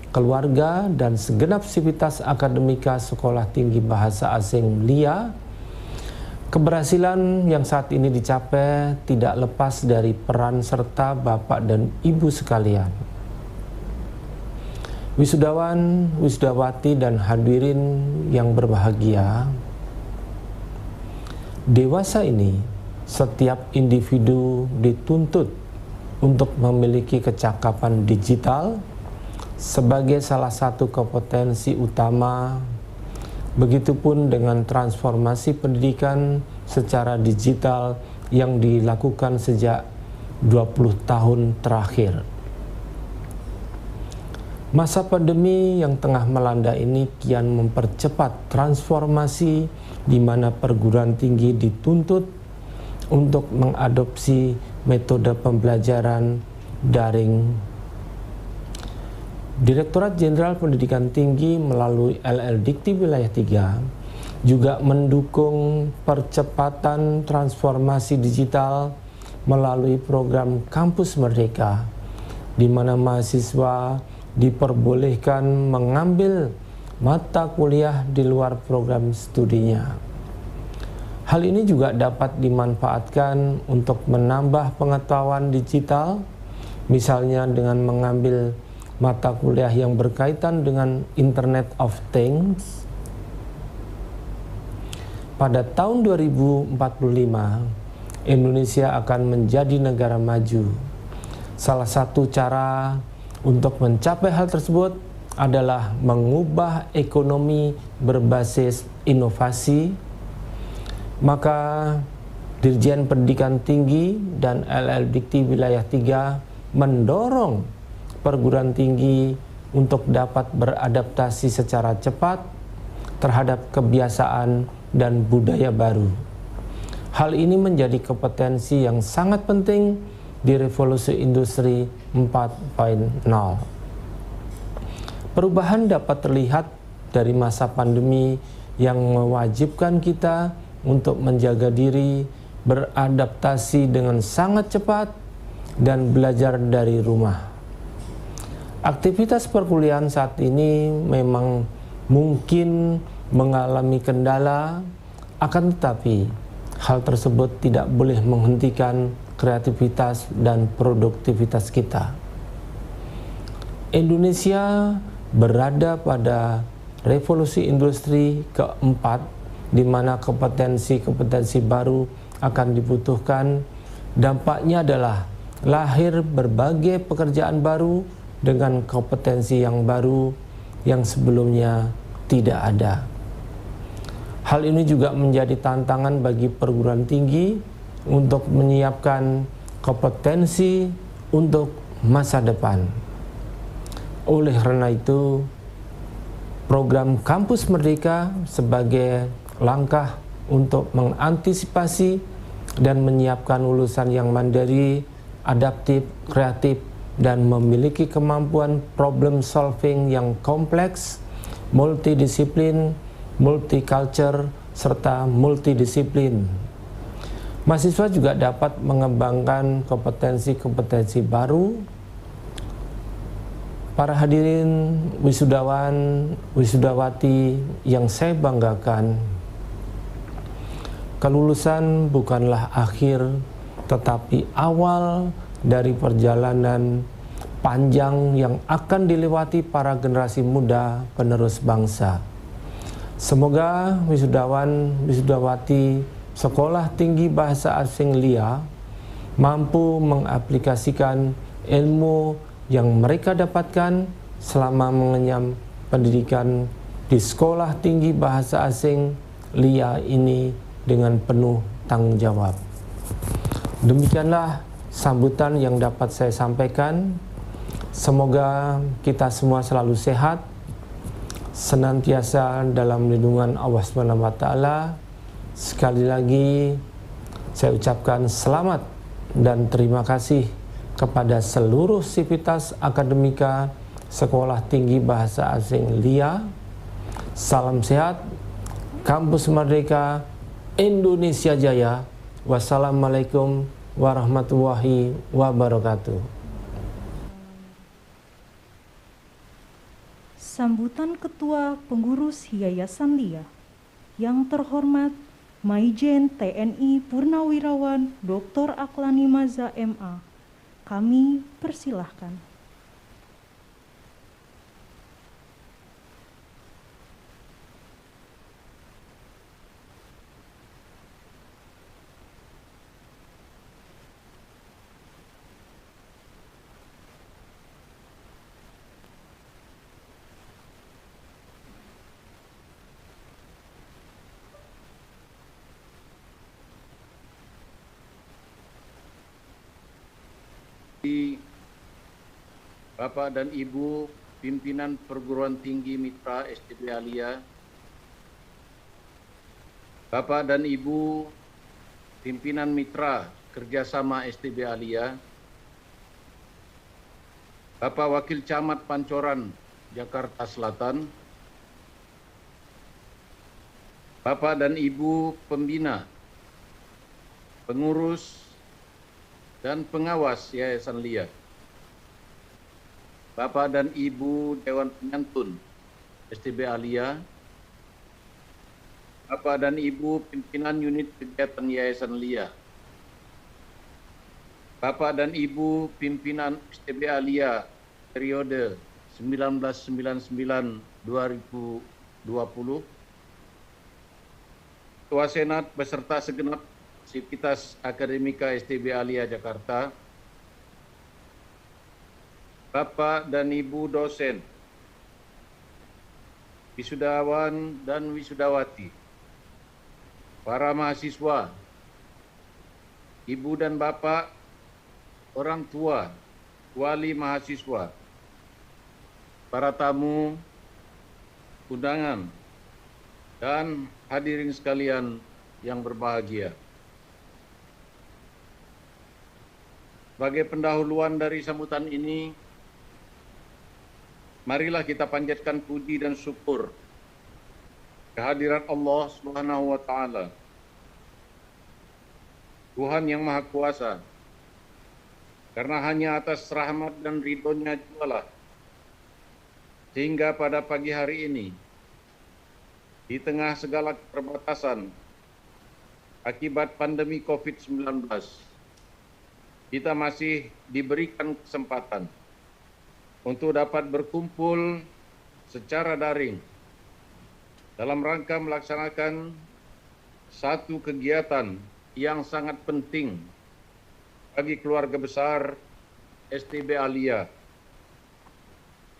keluarga, dan segenap sivitas akademika Sekolah Tinggi Bahasa Asing LIA. Keberhasilan yang saat ini dicapai tidak lepas dari peran serta Bapak dan Ibu sekalian. Wisudawan, wisudawati, dan hadirin yang berbahagia, dewasa ini, setiap individu dituntut untuk memiliki kecakapan digital sebagai salah satu kompetensi utama. Begitupun dengan transformasi pendidikan secara digital yang dilakukan sejak 20 tahun terakhir. Masa pandemi yang tengah melanda ini kian mempercepat transformasi di mana perguruan tinggi dituntut untuk mengadopsi metode pembelajaran daring. Direktorat Jenderal Pendidikan Tinggi melalui LL-Dikti Wilayah 3 juga mendukung percepatan transformasi digital melalui program Kampus Merdeka, di mana mahasiswa diperbolehkan mengambil mata kuliah di luar program studinya. Hal ini juga dapat dimanfaatkan untuk menambah pengetahuan digital, misalnya dengan mengambil mata kuliah yang berkaitan dengan Internet of Things. Pada tahun 2045, Indonesia akan menjadi negara maju. Salah satu cara untuk mencapai hal tersebut adalah mengubah ekonomi berbasis inovasi. Maka Dirjen Pendidikan Tinggi dan LLDikti Wilayah 3 mendorong perguruan tinggi untuk dapat beradaptasi secara cepat terhadap kebiasaan dan budaya baru. Hal ini menjadi kompetensi yang sangat penting di revolusi industri 4.0. Perubahan dapat terlihat dari masa pandemi yang mewajibkan kita untuk menjaga diri, beradaptasi dengan sangat cepat, dan belajar dari rumah. Aktivitas perkuliahan saat ini memang mungkin mengalami kendala, akan tetapi hal tersebut tidak boleh menghentikan kreativitas dan produktivitas kita. Indonesia berada pada revolusi industri keempat, di mana kompetensi-kompetensi baru akan dibutuhkan. Dampaknya adalah lahir berbagai pekerjaan baru dengan kompetensi yang baru yang sebelumnya tidak ada. Hal ini juga menjadi tantangan bagi perguruan tinggi untuk menyiapkan kompetensi untuk masa depan. Oleh karena itu, program Kampus Merdeka sebagai langkah untuk mengantisipasi dan menyiapkan lulusan yang mandiri, adaptif, kreatif, dan memiliki kemampuan problem solving yang kompleks, multidisiplin, multicultural, serta multidisiplin. Mahasiswa juga dapat mengembangkan kompetensi-kompetensi baru. Para hadirin wisudawan, wisudawati yang saya banggakan, kelulusan bukanlah akhir, tetapi awal dari perjalanan panjang yang akan dilewati para generasi muda penerus bangsa. Semoga wisudawan, wisudawati Sekolah Tinggi Bahasa Asing LIA mampu mengaplikasikan ilmu yang mereka dapatkan selama mengenyam pendidikan di Sekolah Tinggi Bahasa Asing LIA ini dengan penuh tanggung jawab. Demikianlah sambutan yang dapat saya sampaikan. Semoga kita semua selalu sehat, senantiasa dalam lindungan Allah SWT. Sekali lagi saya ucapkan selamat dan terima kasih kepada seluruh sivitas akademika Sekolah Tinggi Bahasa Asing LIA. Salam sehat, Kampus Merdeka, Indonesia Jaya. Wassalamualaikum warahmatullahi wabarakatuh. Sambutan Ketua Pengurus Yayasan LIA yang terhormat Maijen TNI Purnawirawan Dr. Aklani Maza MA, kami persilahkan. Bapak dan Ibu pimpinan perguruan tinggi mitra STB Alia, Bapak dan Ibu pimpinan mitra kerjasama STB Alia, Bapak Wakil Camat Pancoran, Jakarta Selatan, Bapak dan Ibu pembina, pengurus, dan pengawas Yayasan LIA, Bapak dan Ibu Dewan Penyantun STB Alia, Bapak dan Ibu pimpinan unit kegiatan Yayasan LIA, Bapak dan Ibu pimpinan STB Alia periode 1999-2020, Ketua Senat beserta segenap sivitas akademika STB Alia Jakarta, Bapak dan Ibu dosen, wisudawan dan wisudawati, para mahasiswa, Ibu dan Bapak, orang tua, wali mahasiswa, para tamu, undangan, dan hadirin sekalian yang berbahagia. Sebagai pendahuluan dari sambutan ini, marilah kita panjatkan puji dan syukur kehadirat Allah Subhanahu wa Ta'ala, Tuhan yang Maha Kuasa, karena hanya atas rahmat dan ridho-Nya jugalah sehingga pada pagi hari ini, di tengah segala keterbatasan akibat pandemi COVID-19, kita masih diberikan kesempatan untuk dapat berkumpul secara daring dalam rangka melaksanakan satu kegiatan yang sangat penting bagi keluarga besar STB Alia,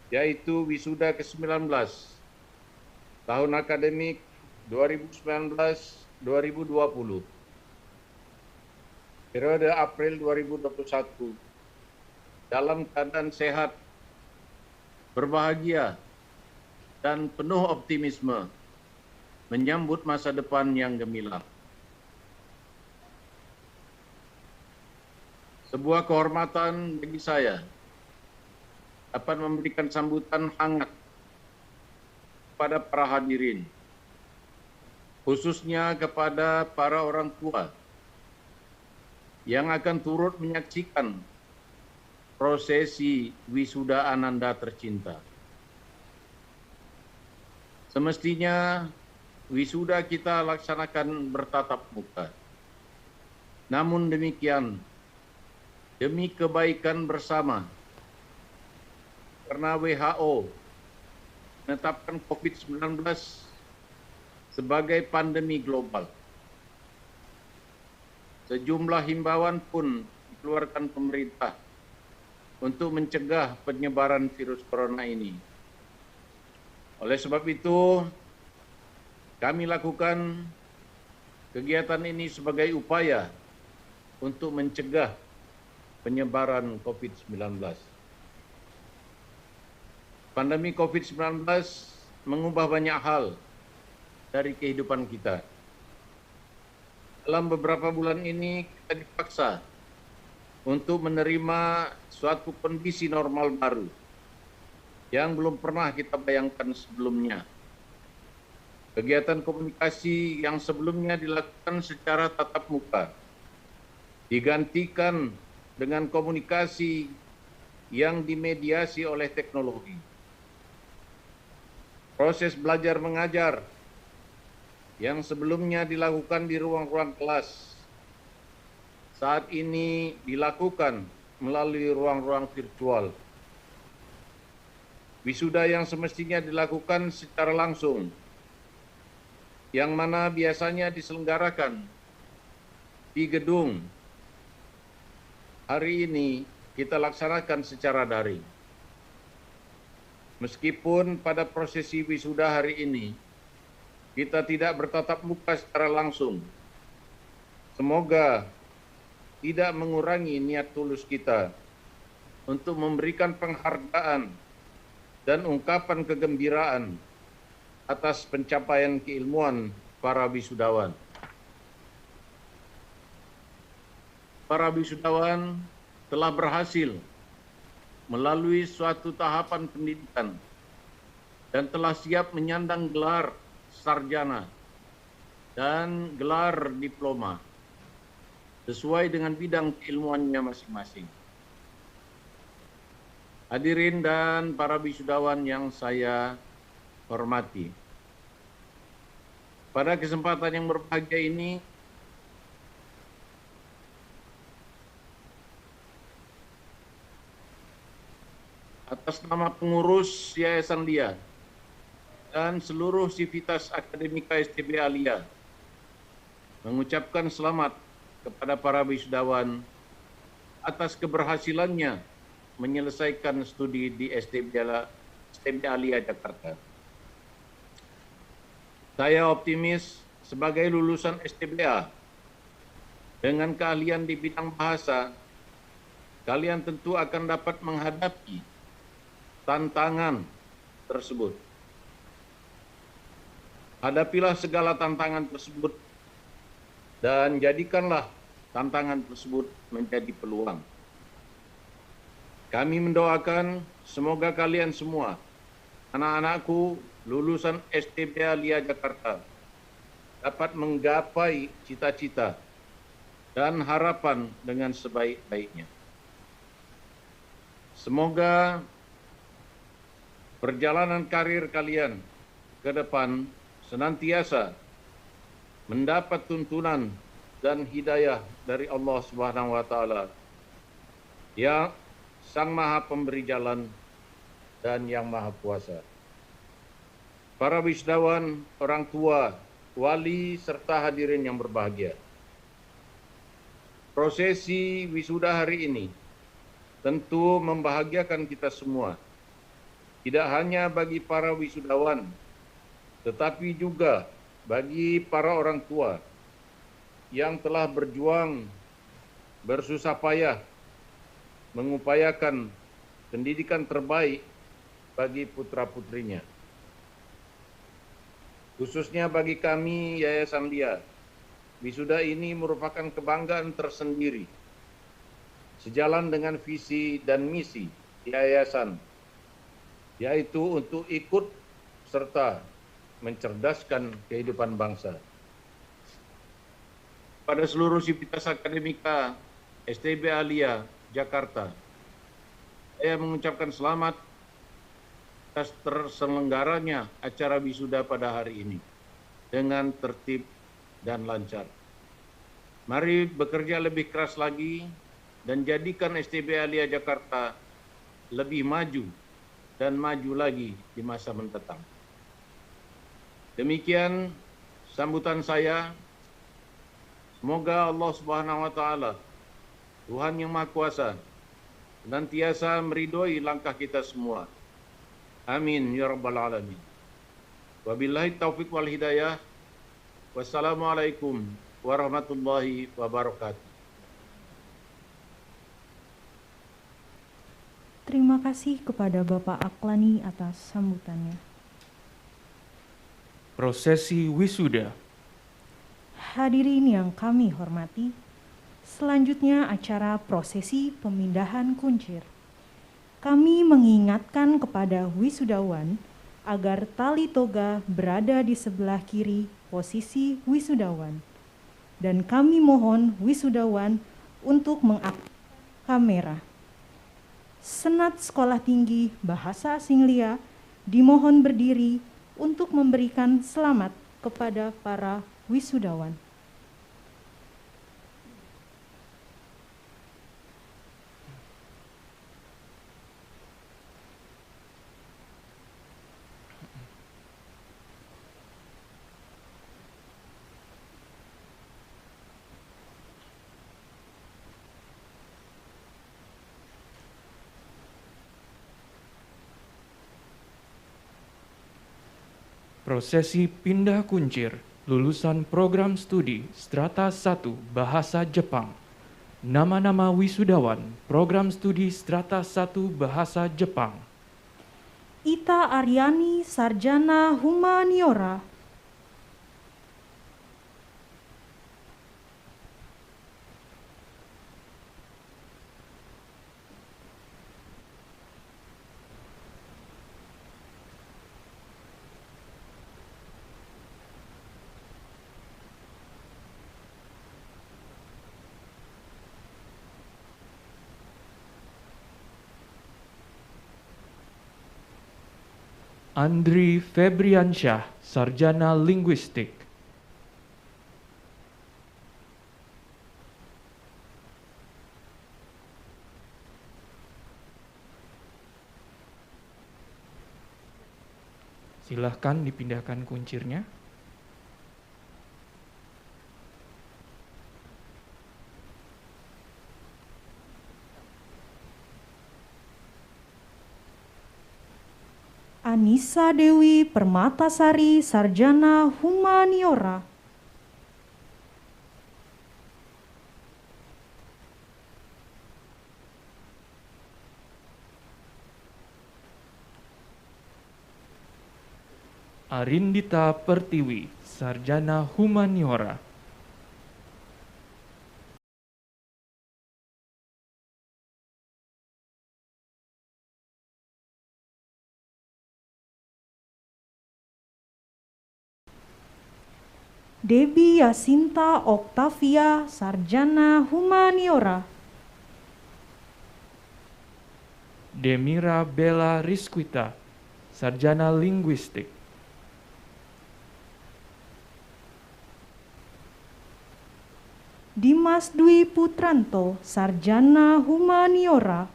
yaitu wisuda ke-19 tahun akademik 2019-2020, periode April 2021, dalam keadaan sehat, berbahagia, dan penuh optimisme menyambut masa depan yang gemilang. Sebuah kehormatan bagi saya dapat memberikan sambutan hangat kepada para hadirin, khususnya kepada para orang tua yang akan turut menyaksikan prosesi wisuda Ananda tercinta. Semestinya wisuda kita laksanakan bertatap muka. Namun demikian, demi kebaikan bersama, karena WHO menetapkan COVID-19 sebagai pandemi global, sejumlah himbauan pun dikeluarkan pemerintah untuk mencegah penyebaran virus corona ini. Oleh sebab itu, kami lakukan kegiatan ini sebagai upaya untuk mencegah penyebaran COVID-19. Pandemi COVID-19 mengubah banyak hal dari kehidupan kita. Dalam beberapa bulan ini kita dipaksa untuk menerima suatu kondisi normal baru yang belum pernah kita bayangkan sebelumnya. Kegiatan komunikasi yang sebelumnya dilakukan secara tatap muka digantikan dengan komunikasi yang dimediasi oleh teknologi. Proses belajar mengajar yang sebelumnya dilakukan di ruang-ruang kelas, saat ini dilakukan melalui ruang-ruang virtual. Wisuda yang semestinya dilakukan secara langsung, yang mana biasanya diselenggarakan di gedung, hari ini kita laksanakan secara daring. Meskipun pada prosesi wisuda hari ini kita tidak bertatap muka secara langsung, semoga tidak mengurangi niat tulus kita untuk memberikan penghargaan dan ungkapan kegembiraan atas pencapaian keilmuan para wisudawan. Para wisudawan telah berhasil melalui suatu tahapan pendidikan dan telah siap menyandang gelar sarjana dan gelar diploma sesuai dengan bidang keilmuannya masing-masing. Hadirin dan para wisudawan yang saya hormati, pada kesempatan yang berbahagia ini, atas nama pengurus Yayasan Lia dan seluruh sivitas akademika STB Alia, mengucapkan selamat kepada para wisudawan atas keberhasilannya menyelesaikan studi di STB Alia Jakarta. Saya optimis sebagai lulusan STBA dengan keahlian di bidang bahasa, kalian tentu akan dapat menghadapi tantangan tersebut. Hadapilah segala tantangan tersebut dan jadikanlah tantangan tersebut menjadi peluang. Kami mendoakan semoga kalian semua, anak-anakku lulusan STB Alia Jakarta, dapat menggapai cita-cita dan harapan dengan sebaik-baiknya. Semoga perjalanan karir kalian ke depan senantiasa mendapat tuntunan dan hidayah dari Allah Subhanahu wa taala, yang Sang Maha Pemberi Jalan dan yang Maha Kuasa. Para wisudawan, orang tua, wali serta hadirin yang berbahagia. Prosesi wisuda hari ini tentu membahagiakan kita semua. Tidak hanya bagi para wisudawan, tetapi juga bagi para orang tua yang telah berjuang bersusah payah mengupayakan pendidikan terbaik bagi putra-putrinya. Khususnya bagi kami Yayasan LIA, wisuda ini merupakan kebanggaan tersendiri. Sejalan dengan visi dan misi Yayasan, yaitu untuk ikut serta mencerdaskan kehidupan bangsa. Pada seluruh sivitas akademika STB Alia Jakarta, saya mengucapkan selamat atas terselenggaranya acara wisuda pada hari ini dengan tertib dan lancar. Mari bekerja lebih keras lagi dan jadikan STB Alia Jakarta lebih maju dan maju lagi di masa mendatang. Demikian sambutan saya. Semoga Allah Subhanahu wa taala, Tuhan yang Maha Kuasa, senantiasa meridhoi langkah kita semua. Amin ya rabbal alamin. Wabillahi taufiq wal hidayah. Wassalamualaikum warahmatullahi wabarakatuh. Terima kasih kepada Bapak Aklani atas sambutannya. Prosesi wisuda. Hadirin yang kami hormati, selanjutnya acara prosesi pemindahan kuncir. Kami mengingatkan kepada wisudawan agar tali toga berada di sebelah kiri posisi wisudawan. Dan kami mohon wisudawan untuk mengaktifkan kamera. Senat Sekolah Tinggi Bahasa Asing LIA dimohon berdiri untuk memberikan selamat kepada para wisudawan. Prosesi pindah kuncir lulusan program studi Strata 1 Bahasa Jepang. Nama-nama wisudawan program studi Strata 1 Bahasa Jepang. Ita Aryani, Sarjana Humaniora. Andri Febriansyah, Sarjana Linguistik. Silahkan dipindahkan kuncirnya. Anissa Dewi Permatasari, Sarjana Humaniora. Arindita Pertiwi, Sarjana Humaniora. Debbie Yasinta Oktavia, Sarjana Humaniora. Demira Bella Rizquita, Sarjana Linguistik. Dimas Dwi Putranto, Sarjana Humaniora.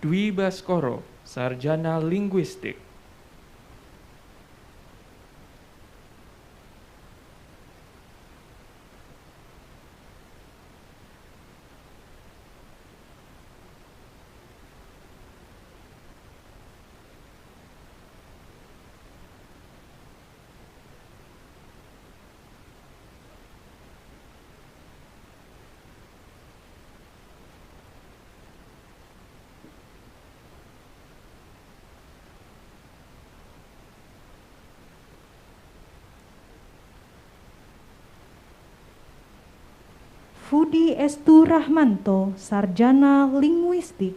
Dwi Baskoro, Sarjana Linguistik. Fudi Estu Rahmanto, Sarjana Linguistik.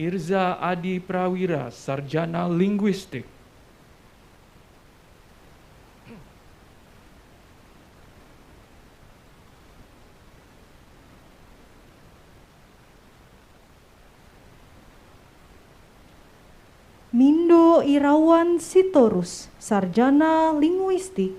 Irza Adi Prawira, Sarjana Linguistik. Mindo Irawan Sitorus, Sarjana Linguistik.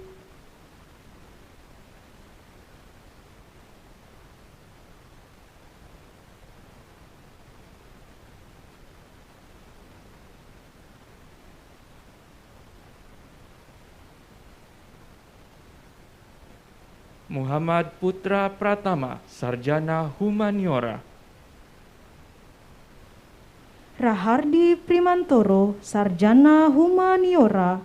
Muhammad Putra Pratama, Sarjana Humaniora. Rahardi Primantoro, Sarjana Humaniora.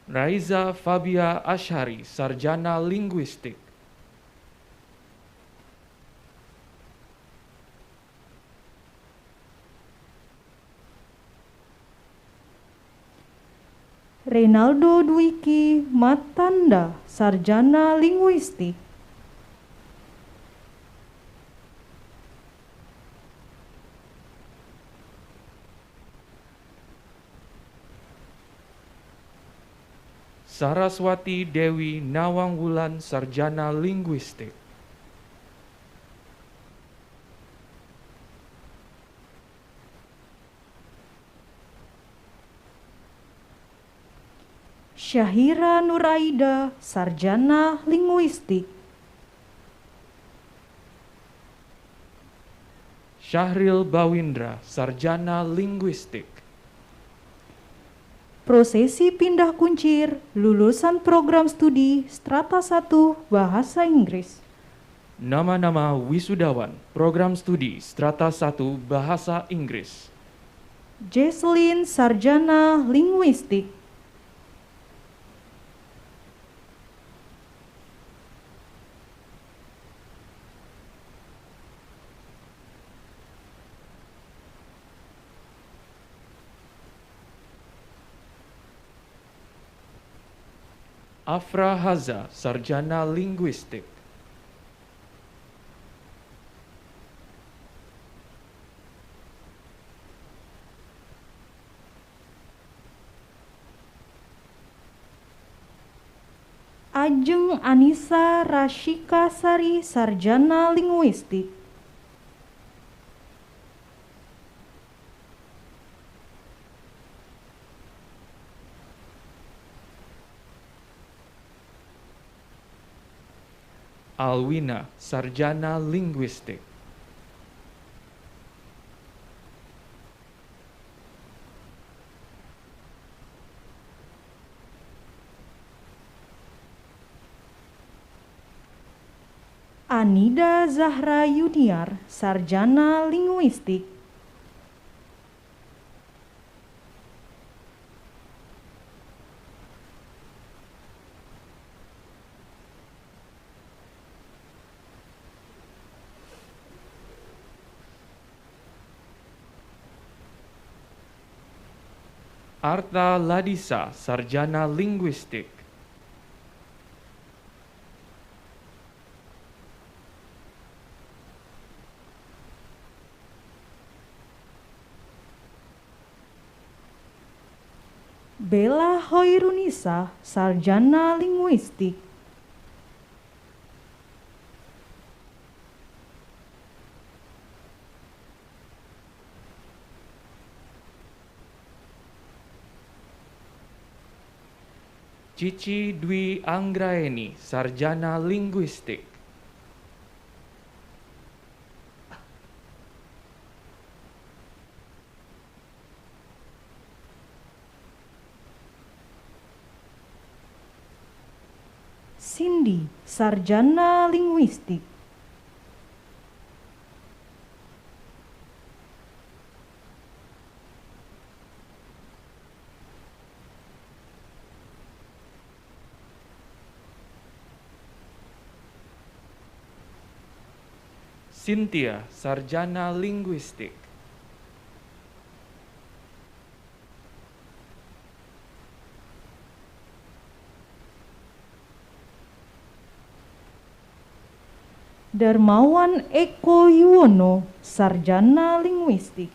Raiza Fabia Ashari, Sarjana Linguistik. Reynaldo Dwiki Matanda, Sarjana Linguistik. Saraswati Dewi Nawangwulan, Sarjana Linguistik. Syahira Nuraida, Sarjana Linguistik. Syahril Bawindra, Sarjana Linguistik. Prosesi pindah kuncir, lulusan program studi Strata 1 Bahasa Inggris. Nama-nama wisudawan program studi Strata 1 Bahasa Inggris. Jesslyn, Sarjana Linguistik. Afra Haza, Sarjana Linguistik. Ajeng Anissa Rashika Sari, Sarjana Linguistik. Alwina, Sarjana Linguistik. Anida Zahra Yuniar, Sarjana Linguistik. Arta Ladisa, Sarjana Linguistik. Bella Hoirunisa, Sarjana Linguistik. Cici Dwi Anggraeni, Sarjana Linguistik. Cindy, Sarjana Linguistik. Cynthia, Sarjana Linguistik. Darmawan Eko Yuwono, Sarjana Linguistik.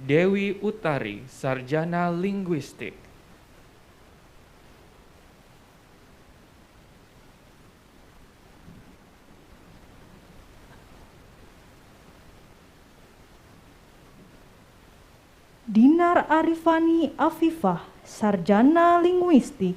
Dewi Utari, Sarjana Linguistik. Dinar Arifani Afifah, Sarjana Linguistik.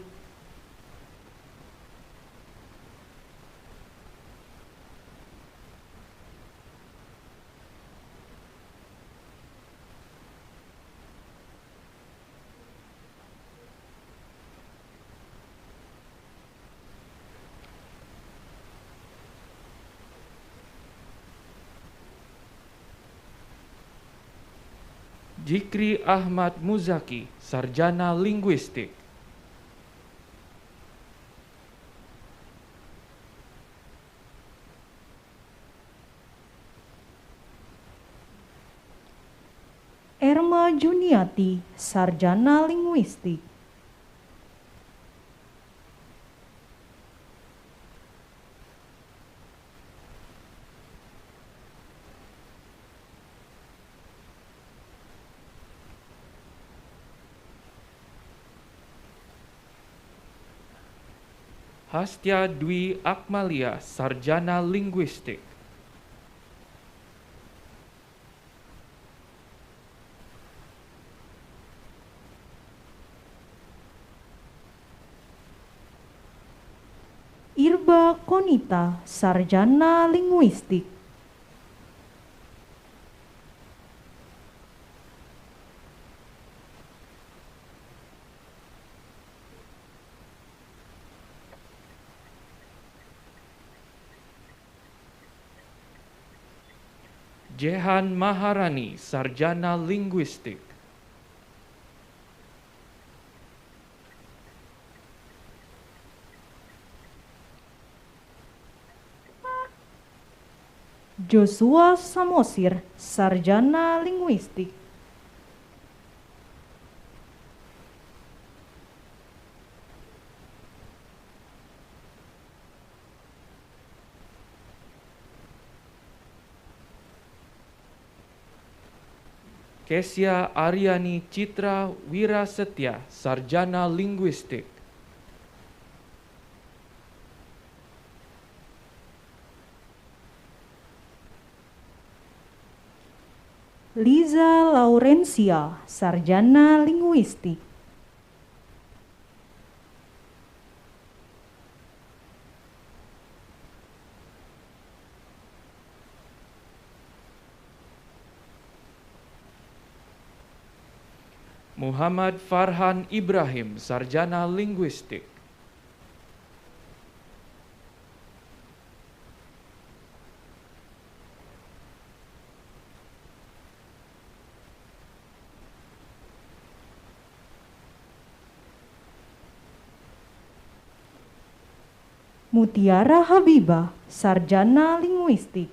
Jikri Ahmad Muzaki, Sarjana Linguistik. Erma Juniati, Sarjana Linguistik. Hastya Dwi Akmalia, Sarjana Linguistik. Irba Konita, Sarjana Linguistik. Jehan Maharani, Sarjana Linguistik. Joshua Samosir, Sarjana Linguistik. Kesya Aryani Citra Wirasetya, Sarjana Linguistik. Liza Laurencia, Sarjana Linguistik. Muhammad Farhan Ibrahim, Sarjana Linguistik. Mutiara Habibah, Sarjana Linguistik.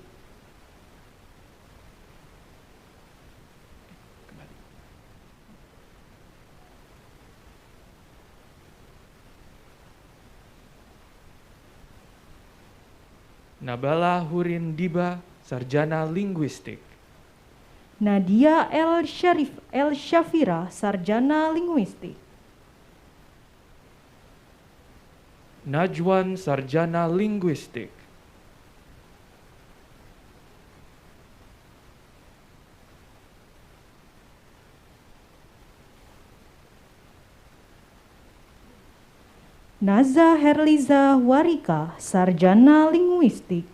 Nabala Hurin Diba, Sarjana Linguistik. Nadia El Syafira, Sarjana Linguistik. Najwan, Sarjana Linguistik. Naza Herliza Warika, Sarjana Linguistik.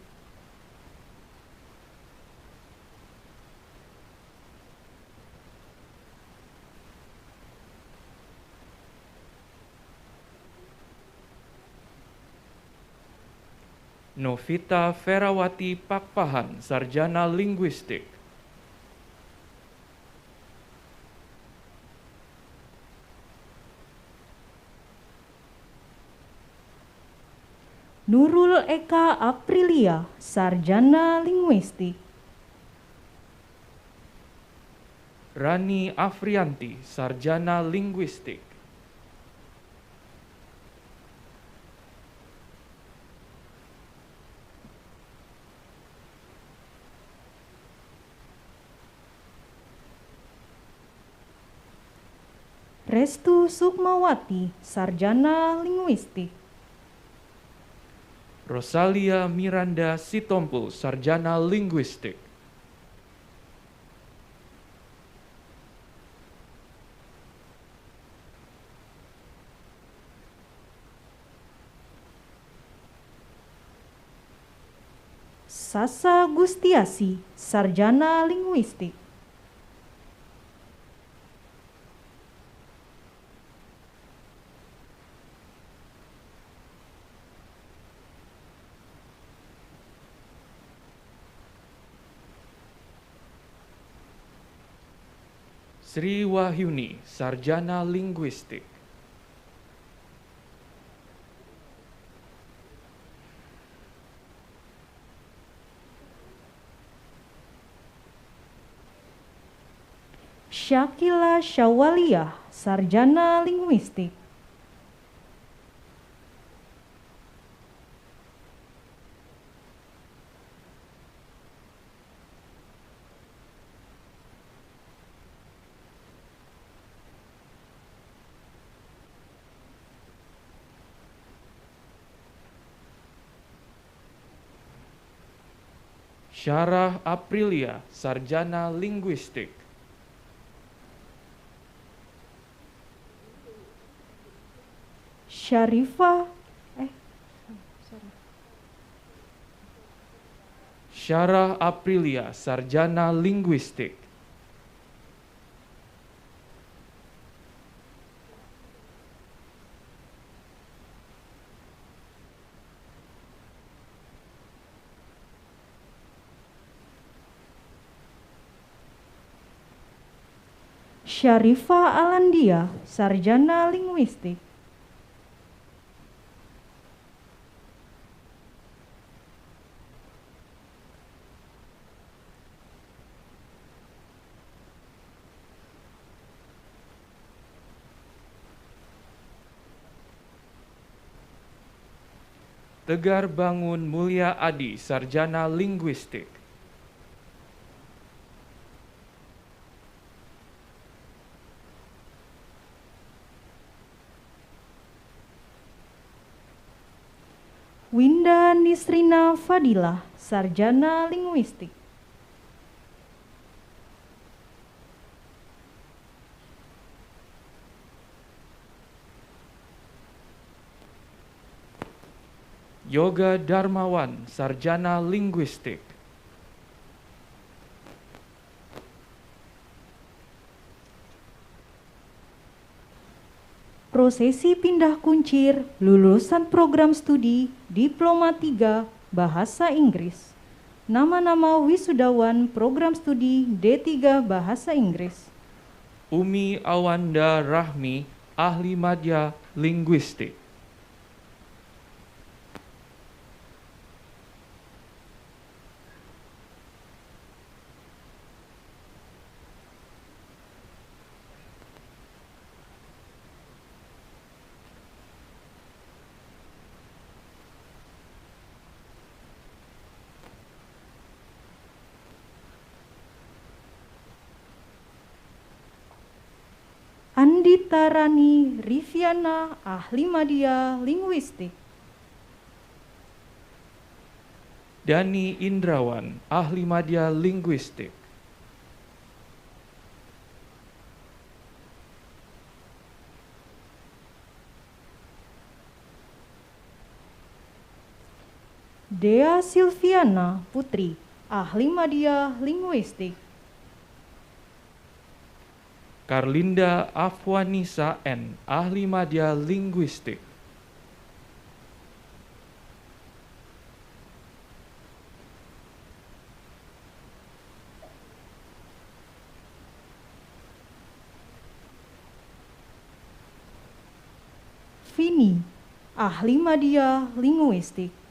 Novita Ferawati Pakpahan, Sarjana Linguistik. Nurul Eka Aprilia, Sarjana Linguistik. Rani Afrianti, Sarjana Linguistik. Restu Sukmawati, Sarjana Linguistik. Rosalia Miranda Sitompul, Sarjana Linguistik. Sasa Gustiasi, Sarjana Linguistik. Sri Wahyuni, Sarjana Linguistik. Syakila Syawaliyah, Sarjana Linguistik. Syarah Aprilia, Sarjana Linguistik. Syarifah Syarah Aprilia, Sarjana Linguistik. Syarifah Alandia, Sarjana Linguistik. Tegar Bangun Mulya Adi, Sarjana Linguistik. Winda Nisrina Fadilah, Sarjana Linguistik. Yoga Darmawan, Sarjana Linguistik. Prosesi Pindah Kuncir, lulusan program studi Diploma 3 Bahasa Inggris. Nama-nama wisudawan program studi D3 Bahasa Inggris. Umi Awanda Rahmi, Ahli Madya Linguistik. Andita Rani Riviana, Ahli Madya Linguistik. Dani Indrawan, Ahli Madya Linguistik. Dea Silviana Putri, Ahli Madya Linguistik. Karlinda Afwanisa N, Ahli Madya Linguistik. Vini, Ahli Madya Linguistik.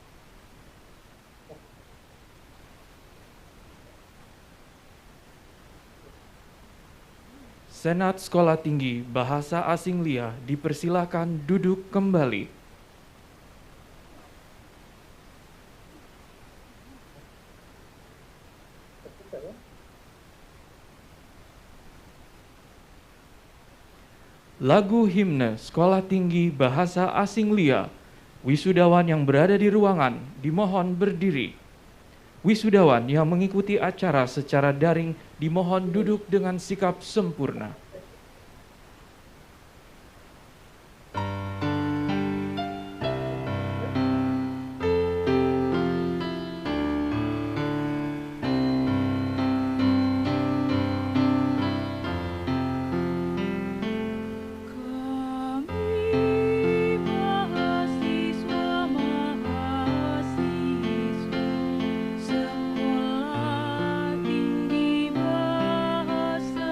Senat Sekolah Tinggi Bahasa Asing LIA dipersilakan duduk kembali. Lagu himne Sekolah Tinggi Bahasa Asing LIA. Wisudawan yang berada di ruangan dimohon berdiri. Wisudawan yang mengikuti acara secara daring dimohon duduk dengan sikap sempurna. Sekolah Tinggi Bahasa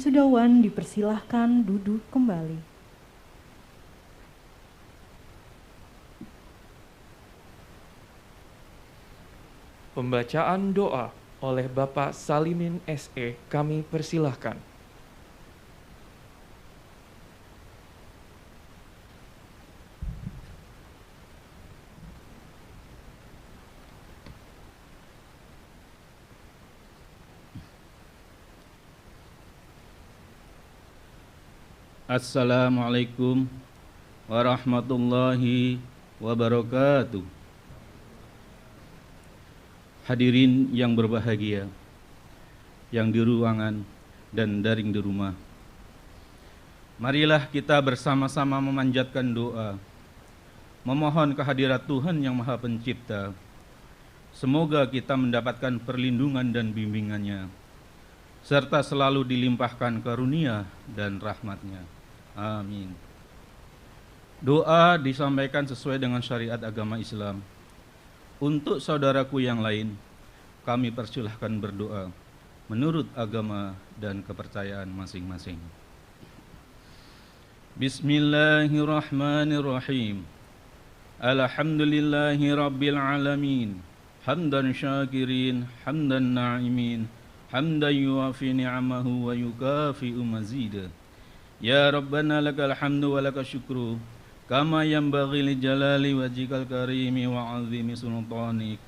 wisudawan dipersilahkan duduk kembali. Pembacaan doa oleh Bapak Salimin SE kami persilahkan. Assalamualaikum warahmatullahi wabarakatuh. Hadirin yang berbahagia, yang di ruangan dan daring di rumah, marilah kita bersama-sama memanjatkan doa, memohon kehadirat Tuhan yang Maha Pencipta. Semoga kita mendapatkan perlindungan dan bimbingannya, serta selalu dilimpahkan karunia dan rahmatnya. Amin. Doa disampaikan sesuai dengan syariat agama Islam. Untuk saudaraku yang lain, kami persilahkan berdoa menurut agama dan kepercayaan masing-masing. Bismillahirrahmanirrahim. Alhamdulillahi rabbil alamin. Hamdan syakirin, hamdan na'imin, hamdan yuafi ni'amahu wa yukafi'u mazida. Ya Rabbana lakal hamdu wa lakal syukru, kama yanbaghi li jalali wajhikal karimi wa 'azimi sultanik.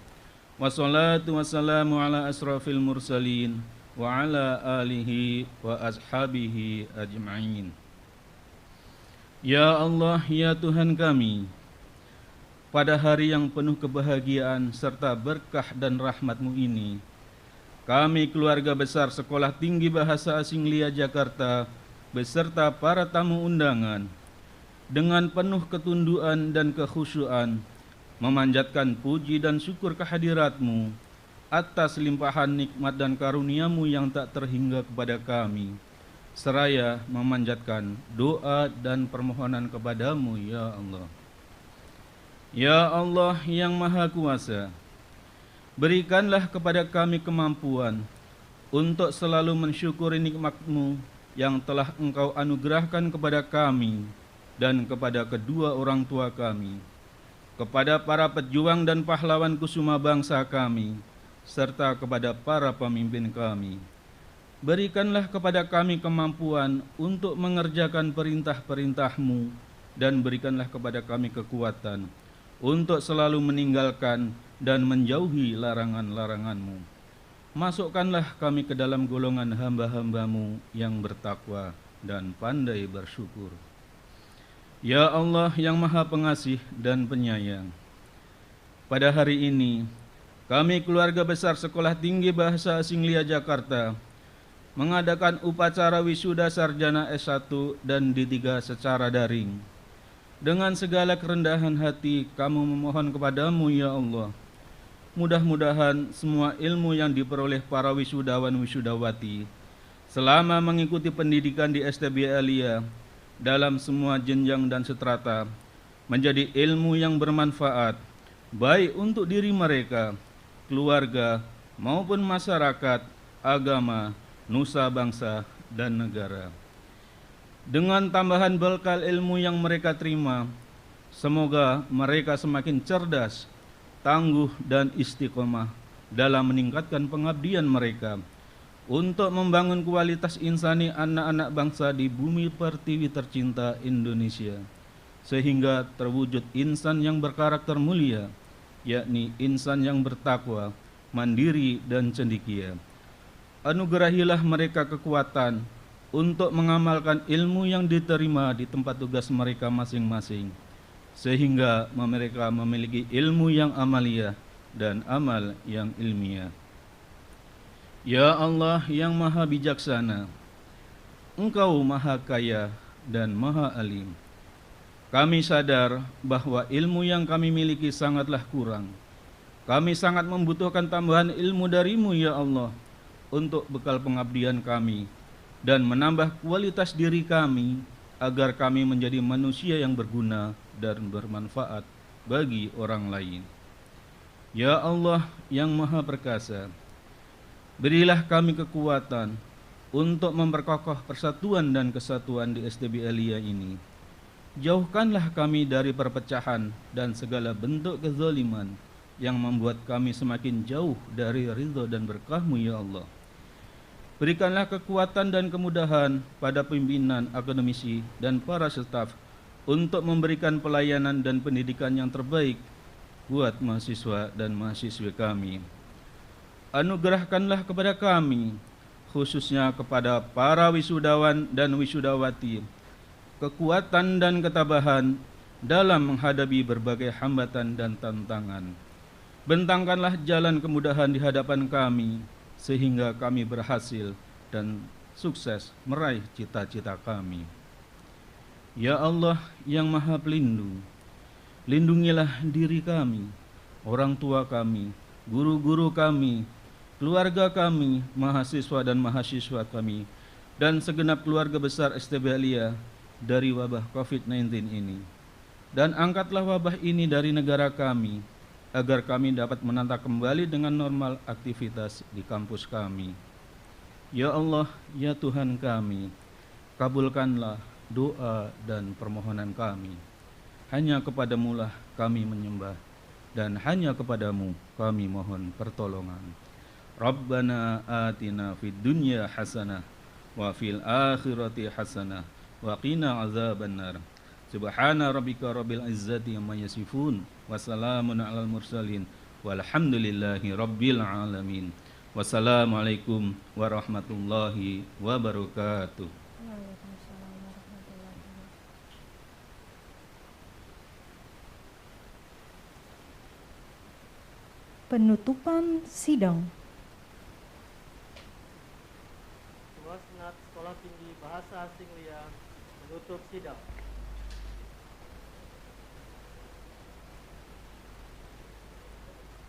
Wassalatu wassalamu ala asrafil mursalin wa ala alihi wa ashabihi ajma'in. Ya Allah, ya Tuhan kami, pada hari yang penuh kebahagiaan serta berkah dan rahmat-Mu ini, kami keluarga besar Sekolah Tinggi Bahasa Asing LIA Jakarta beserta para tamu undangan dengan penuh ketunduan dan kekhusyuan memanjatkan puji dan syukur kehadirat-Mu atas limpahan nikmat dan karunia-Mu yang tak terhingga kepada kami, seraya memanjatkan doa dan permohonan kepada-Mu, ya Allah. Ya Allah yang Maha Kuasa, berikanlah kepada kami kemampuan untuk selalu mensyukuri nikmat-Mu yang telah Engkau anugerahkan kepada kami dan kepada kedua orang tua kami, kepada para pejuang dan pahlawan kusuma bangsa kami, serta kepada para pemimpin kami. Berikanlah kepada kami kemampuan untuk mengerjakan perintah-perintah-Mu dan berikanlah kepada kami kekuatan untuk selalu meninggalkan dan menjauhi larangan-larangan-Mu. Masukkanlah kami ke dalam golongan hamba-hamba-Mu yang bertakwa dan pandai bersyukur. Ya Allah yang Maha Pengasih dan Penyayang, pada hari ini kami keluarga besar Sekolah Tinggi Bahasa Asing LIA Jakarta mengadakan upacara wisuda sarjana S1 dan D3 secara daring. Dengan segala kerendahan hati kami memohon kepada-Mu, ya Allah, mudah-mudahan semua ilmu yang diperoleh para wisudawan-wisudawati selama mengikuti pendidikan di STB LIA dalam semua jenjang dan strata menjadi ilmu yang bermanfaat baik untuk diri mereka, keluarga, maupun masyarakat, agama, nusa bangsa, dan negara. Dengan tambahan bekal ilmu yang mereka terima, semoga mereka semakin cerdas, tangguh, dan istiqomah dalam meningkatkan pengabdian mereka untuk membangun kualitas insani anak-anak bangsa di bumi pertiwi tercinta Indonesia, sehingga terwujud insan yang berkarakter mulia, yakni insan yang bertakwa, mandiri, dan cendekia. Anugerahilah mereka kekuatan untuk mengamalkan ilmu yang diterima di tempat tugas mereka masing-masing, sehingga mereka memiliki ilmu yang amalia dan amal yang ilmiah. Ya Allah yang Maha Bijaksana, Engkau Maha Kaya dan Maha Alim. Kami sadar bahwa ilmu yang kami miliki sangatlah kurang. Kami sangat membutuhkan tambahan ilmu dari-Mu, ya Allah, untuk bekal pengabdian kami dan menambah kualitas diri kami agar kami menjadi manusia yang berguna dan bermanfaat bagi orang lain. Ya Allah yang Maha Perkasa, berilah kami kekuatan untuk memperkokoh persatuan dan kesatuan di STB Elia ini. Jauhkanlah kami dari perpecahan dan segala bentuk kezaliman yang membuat kami semakin jauh dari ridho dan berkah-Mu ya Allah. Berikanlah kekuatan dan kemudahan pada pimpinan, akademisi, dan para staf untuk memberikan pelayanan dan pendidikan yang terbaik buat mahasiswa dan mahasiswi kami. Anugerahkanlah kepada kami, khususnya kepada para wisudawan dan wisudawati, kekuatan dan ketabahan dalam menghadapi berbagai hambatan dan tantangan. Bentangkanlah jalan kemudahan di hadapan kami, sehingga kami berhasil dan sukses meraih cita-cita kami. Ya Allah yang Maha Pelindung, lindungilah diri kami, orang tua kami, guru-guru kami, keluarga kami, mahasiswa dan mahasiswa kami, dan segenap keluarga besar STB Elia dari wabah COVID-19 ini. Dan angkatlah wabah ini dari negara kami, agar kami dapat menata kembali dengan normal aktivitas di kampus kami. Ya Allah, ya Tuhan kami, kabulkanlah doa dan permohonan kami. Hanya kepadamu lah kami menyembah, dan hanya kepadamu kami mohon pertolongan. Rabbana atina fid dunya hasanah wa fil akhirati hasanah wa qina azabannar. Subhana rabbika rabbil izzati amma yasifun wa salamun alal mursalin walhamdulillahi rabbil alamin. Wassalamualaikum warahmatullahi wabarakatuh. Waalaikumsalam warahmatullahi wabarakatuh. Penutupan sidang. Ketua Senat Sekolah Tinggi Bahasa Asing LIA menutup sidang.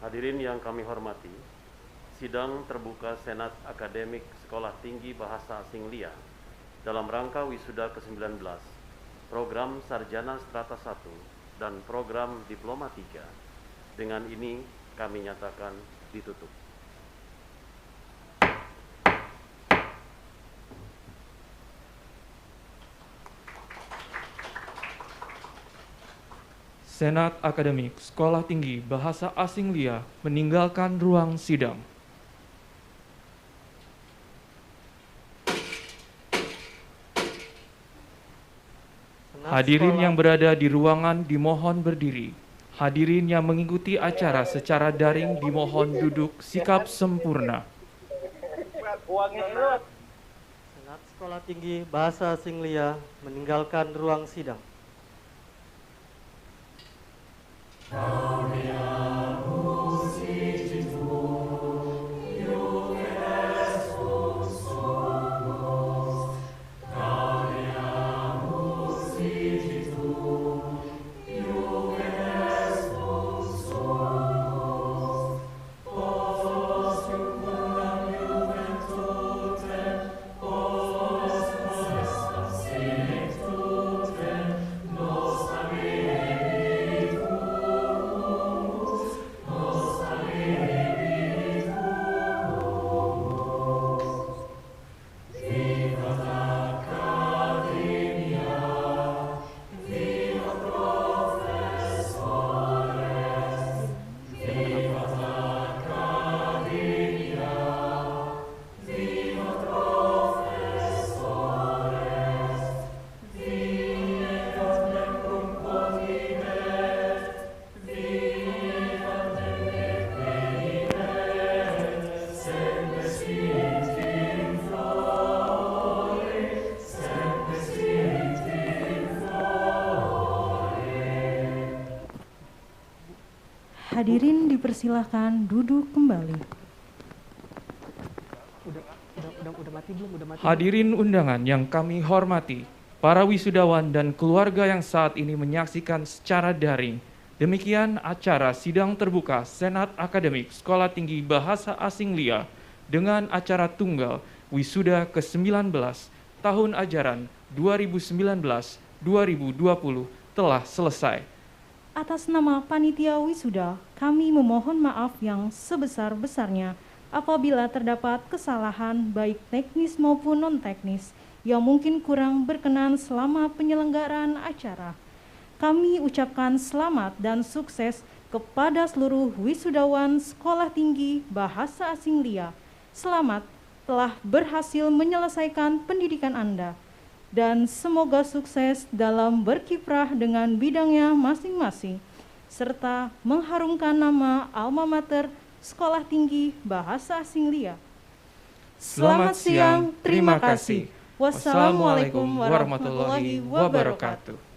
Hadirin yang kami hormati, sidang terbuka Senat Akademik Sekolah Tinggi Bahasa Asing LIA dalam rangka wisuda ke-19, program Sarjana Strata 1 dan program Diploma 3. Dengan ini kami nyatakan ditutup. Senat Akademik Sekolah Tinggi Bahasa Asing LIA meninggalkan ruang sidang. Hadirin yang berada di ruangan dimohon berdiri. Hadirin yang mengikuti acara secara daring dimohon duduk sikap sempurna. Senat Sekolah Tinggi Bahasa Asing LIA meninggalkan ruang sidang. Hadirin dipersilahkan duduk kembali. Hadirin undangan yang kami hormati, para wisudawan dan keluarga yang saat ini menyaksikan secara daring. Demikian acara sidang terbuka Senat Akademik Sekolah Tinggi Bahasa Asing LIA dengan acara tunggal wisuda ke-19 tahun ajaran 2019-2020 telah selesai. Atas nama panitia wisuda, kami memohon maaf yang sebesar-besarnya apabila terdapat kesalahan baik teknis maupun non-teknis yang mungkin kurang berkenan selama penyelenggaraan acara. Kami ucapkan selamat dan sukses kepada seluruh wisudawan Sekolah Tinggi Bahasa Asing LIA. Selamat telah berhasil menyelesaikan pendidikan Anda, dan semoga sukses dalam berkiprah dengan bidangnya masing-masing, serta mengharumkan nama alma mater Sekolah Tinggi Bahasa Asing LIA. Selamat siang, terima kasih. Wassalamualaikum warahmatullahi wabarakatuh.